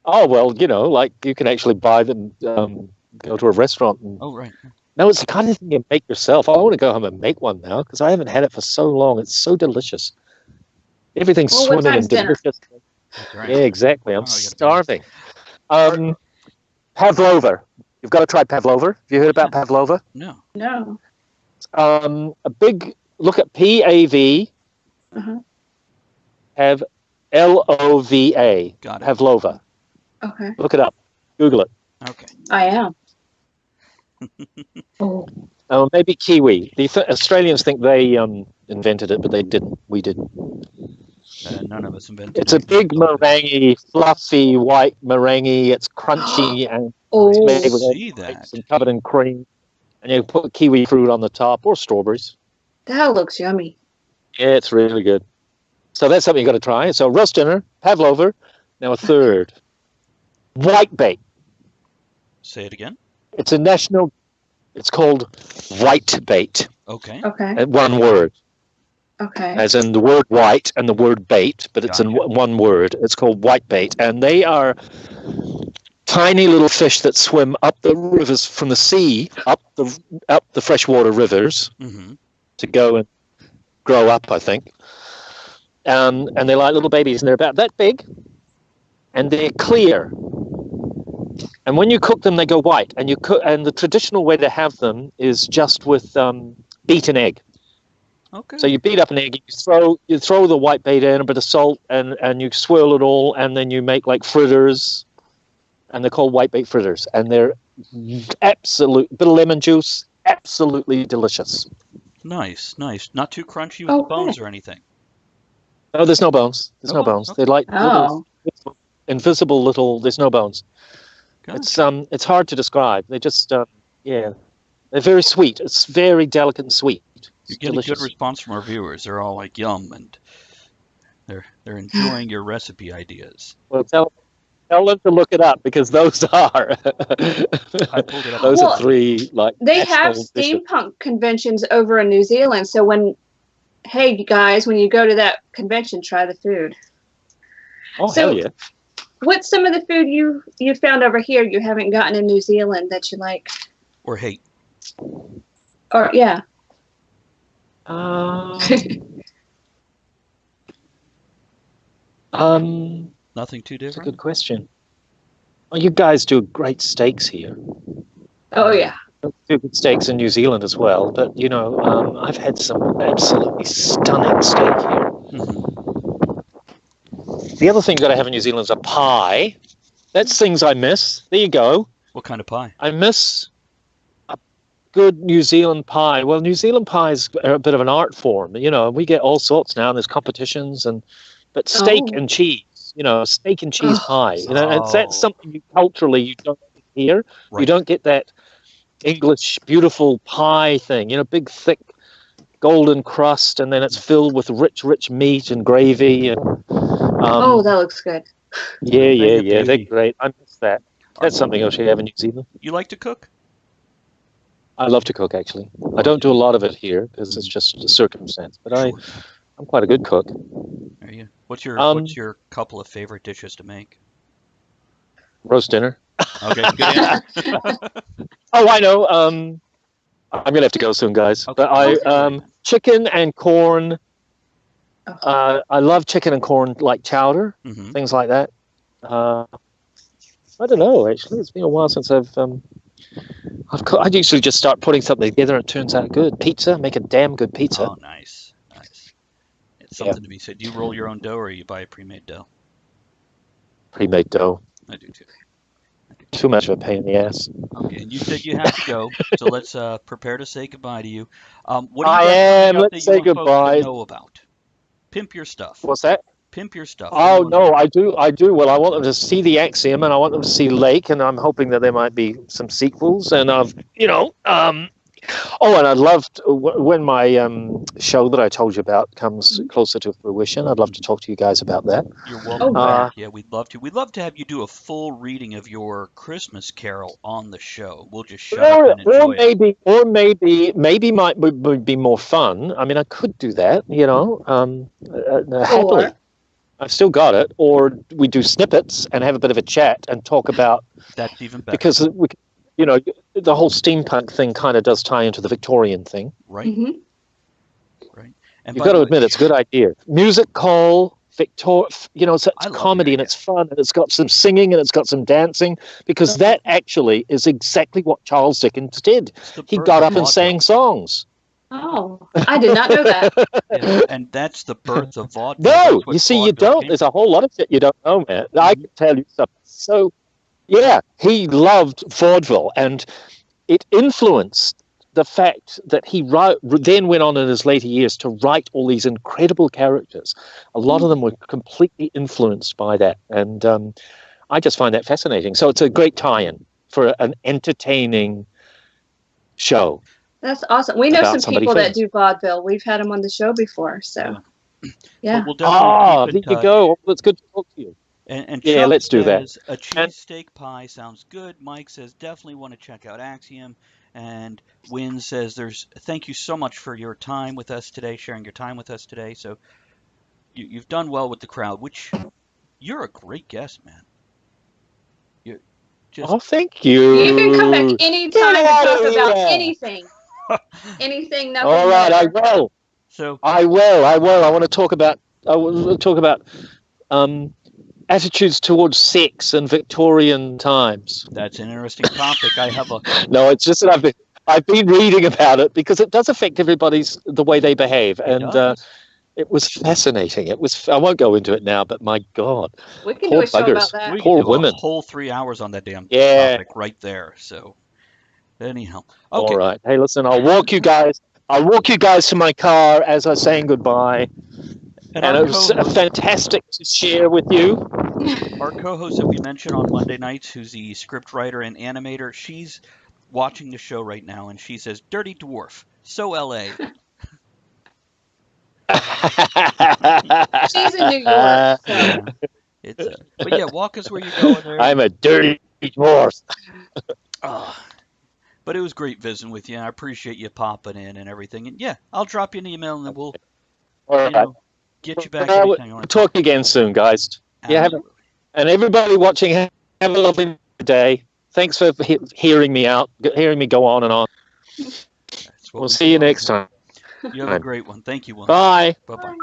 Oh well, you can actually buy them. Go to a restaurant. Right. No, it's the kind of thing you make yourself. I want to go home and make one now because I haven't had it for so long. It's so delicious. Everything's swimming in delicious. Right. Yeah, exactly. I'm starving. Pavlova. You've got to try pavlova. Have you heard about pavlova? No. No. A big look at PAV. Have LOVA. Got it. Pavlova. Okay. Look it up. Google it. Okay. I am. Maybe Kiwi. The Australians think they invented it, but they didn't. We didn't. None of us invented it. It's a big meringue, fluffy white meringue. It's crunchy and it's made with eggs and covered in cream. And you put kiwi fruit on the top or strawberries. That looks yummy. Yeah, it's really good. So that's something you got to try. So roast dinner, pavlova. Now a third. Whitebait. Say it again. It's called whitebait. Okay. One word. Okay. As in the word white and the word bait, but it's in one word. It's called whitebait. And they are tiny little fish that swim up the rivers from the sea, up the freshwater rivers to go and grow up, I think. And they're like little babies, and they're about that big. and they're clear. And when you cook them, they go white. And the traditional way to have them is just with beaten egg. Okay. So you beat up an egg, you throw the white bait in, a bit of salt, and you swirl it all, and then you make like fritters, and they're called white bait fritters, and they're absolute bit of lemon juice, absolutely delicious. Nice. Not too crunchy with the bones or anything. No, there's no bones. There's no bones. Okay. They're like little, invisible little. There's no bones. Gotcha. It's hard to describe. They just they're very sweet. It's very delicate and sweet. You're getting a good response from our viewers. They're all like, yum, and they're enjoying your recipe ideas. Well, tell them to look it up, because those are. I pulled it up. Those are three like. They have steampunk conventions over in New Zealand. So hey guys, when you go to that convention, try the food. Oh, hell yeah! What's some of the food you found over here you haven't gotten in New Zealand that you like or hate? Or yeah. Nothing too different. That's a good question. Well, you guys do great steaks here. Oh yeah. Do good steaks in New Zealand as well, but I've had some absolutely stunning steak here. Mm-hmm. The other thing that I have in New Zealand is a pie. That's things I miss. There you go. What kind of pie? I miss a good New Zealand pie. Well, New Zealand pies are a bit of an art form. We get all sorts now, and there's competitions, but steak and cheese. Steak and cheese pie. That's something culturally you don't hear. Right. You don't get that English beautiful pie thing. Big thick golden crust, and then it's filled with rich meat and gravy. And that looks good. Yeah. They're great. I miss that. That's something else you have in New Zealand. You like to cook? I love to cook, actually. I don't do a lot of it here because it's just a circumstance, but I'm quite a good cook. Are you? What's your couple of favorite dishes to make? Roast dinner. Okay, good answer. Oh, I know. I'm gonna have to go soon, guys. Okay. But chicken and corn. I love chicken and corn, like chowder, things like that. I don't know. Actually, it's been a while since I usually just start putting something together and it turns out good. Pizza, make a damn good pizza. Oh, nice. It's something to be said. Do you roll your own dough, or you buy a pre-made dough? Pre-made dough. I do too. Too much of a pain in the ass. Okay, and you said you have to go, so let's prepare to say goodbye to you. What do Let's say goodbye. Know about? Pimp your stuff. What's that? Pimp your stuff. Oh, no, I do. Well, I want them to see the Axiom, and I want them to see Lake, and I'm hoping that there might be some sequels. And and I loved when my show that I told you about comes closer to fruition. I'd love to talk to you guys about that. You're welcome. Yeah, we'd love to. We'd love to have you do a full reading of your Christmas Carol on the show. We'll just shut up and enjoy it. Or maybe would be more fun. I mean, I could do that, happily. I've still got it. Or we do snippets and have a bit of a chat and talk about. That's even better. Because the whole steampunk thing kind of does tie into the Victorian thing. Right. Mm-hmm. Right. And you've got to admit, it's a good idea. Music call, it's comedy and it's fun and it's got some singing and it's got some dancing, because that actually is exactly what Charles Dickens did. He got up and sang songs. Oh, I did not know that. Yeah, and that's the birth of vaudeville. No, you see, you don't. There's a whole lot of shit you don't know, man. Mm-hmm. I can tell you something. So, yeah, he loved vaudeville, and it influenced the fact that he then went on in his later years to write all these incredible characters. A lot of them were completely influenced by that, and I just find that fascinating. So it's a great tie-in for an entertaining show. That's awesome. We know some people that do vaudeville. We've had them on the show before, so yeah. We'll there you go. Well, it's good to talk to you. And yeah, let's do that. A cheesesteak pie sounds good. Mike says definitely want to check out Axiom. And Wynn says thank you so much for your time with us today, sharing your time with us today. So you've done well with the crowd, which you're a great guest, man. Thank you. You can come back anytime and talk about anything. Anything, nothing. All right, I will. So I will. I want to talk about. attitudes towards sex in Victorian times. That's an interesting topic. I have a No, it's just that I've been reading about it because it does affect the way they behave, and it was fascinating. I won't go into it now, but my God, we can do a show about that. We poor can do women. A whole 3 hours on that damn topic right there. So, anyhow, okay. All right. Hey, listen, I'll walk you guys to my car as I'm saying goodbye. And it was fantastic to share with you. Our co-host that we mentioned on Monday nights, who's the script writer and animator, she's watching the show right now, and she says, "Dirty Dwarf, so LA." She's in New York. So. Yeah. But yeah, walk us where you're going there. I'm a dirty dwarf. But it was great visiting with you, and I appreciate you popping in and everything. And yeah, I'll drop you an email, and then we'll get you back. We'll talk again soon, guys. Absolutely. Yeah, and everybody watching, have a lovely day. Thanks for hearing me go on and on. We'll see you next time. You have a great one. Thank you, Will. Bye. Bye-bye.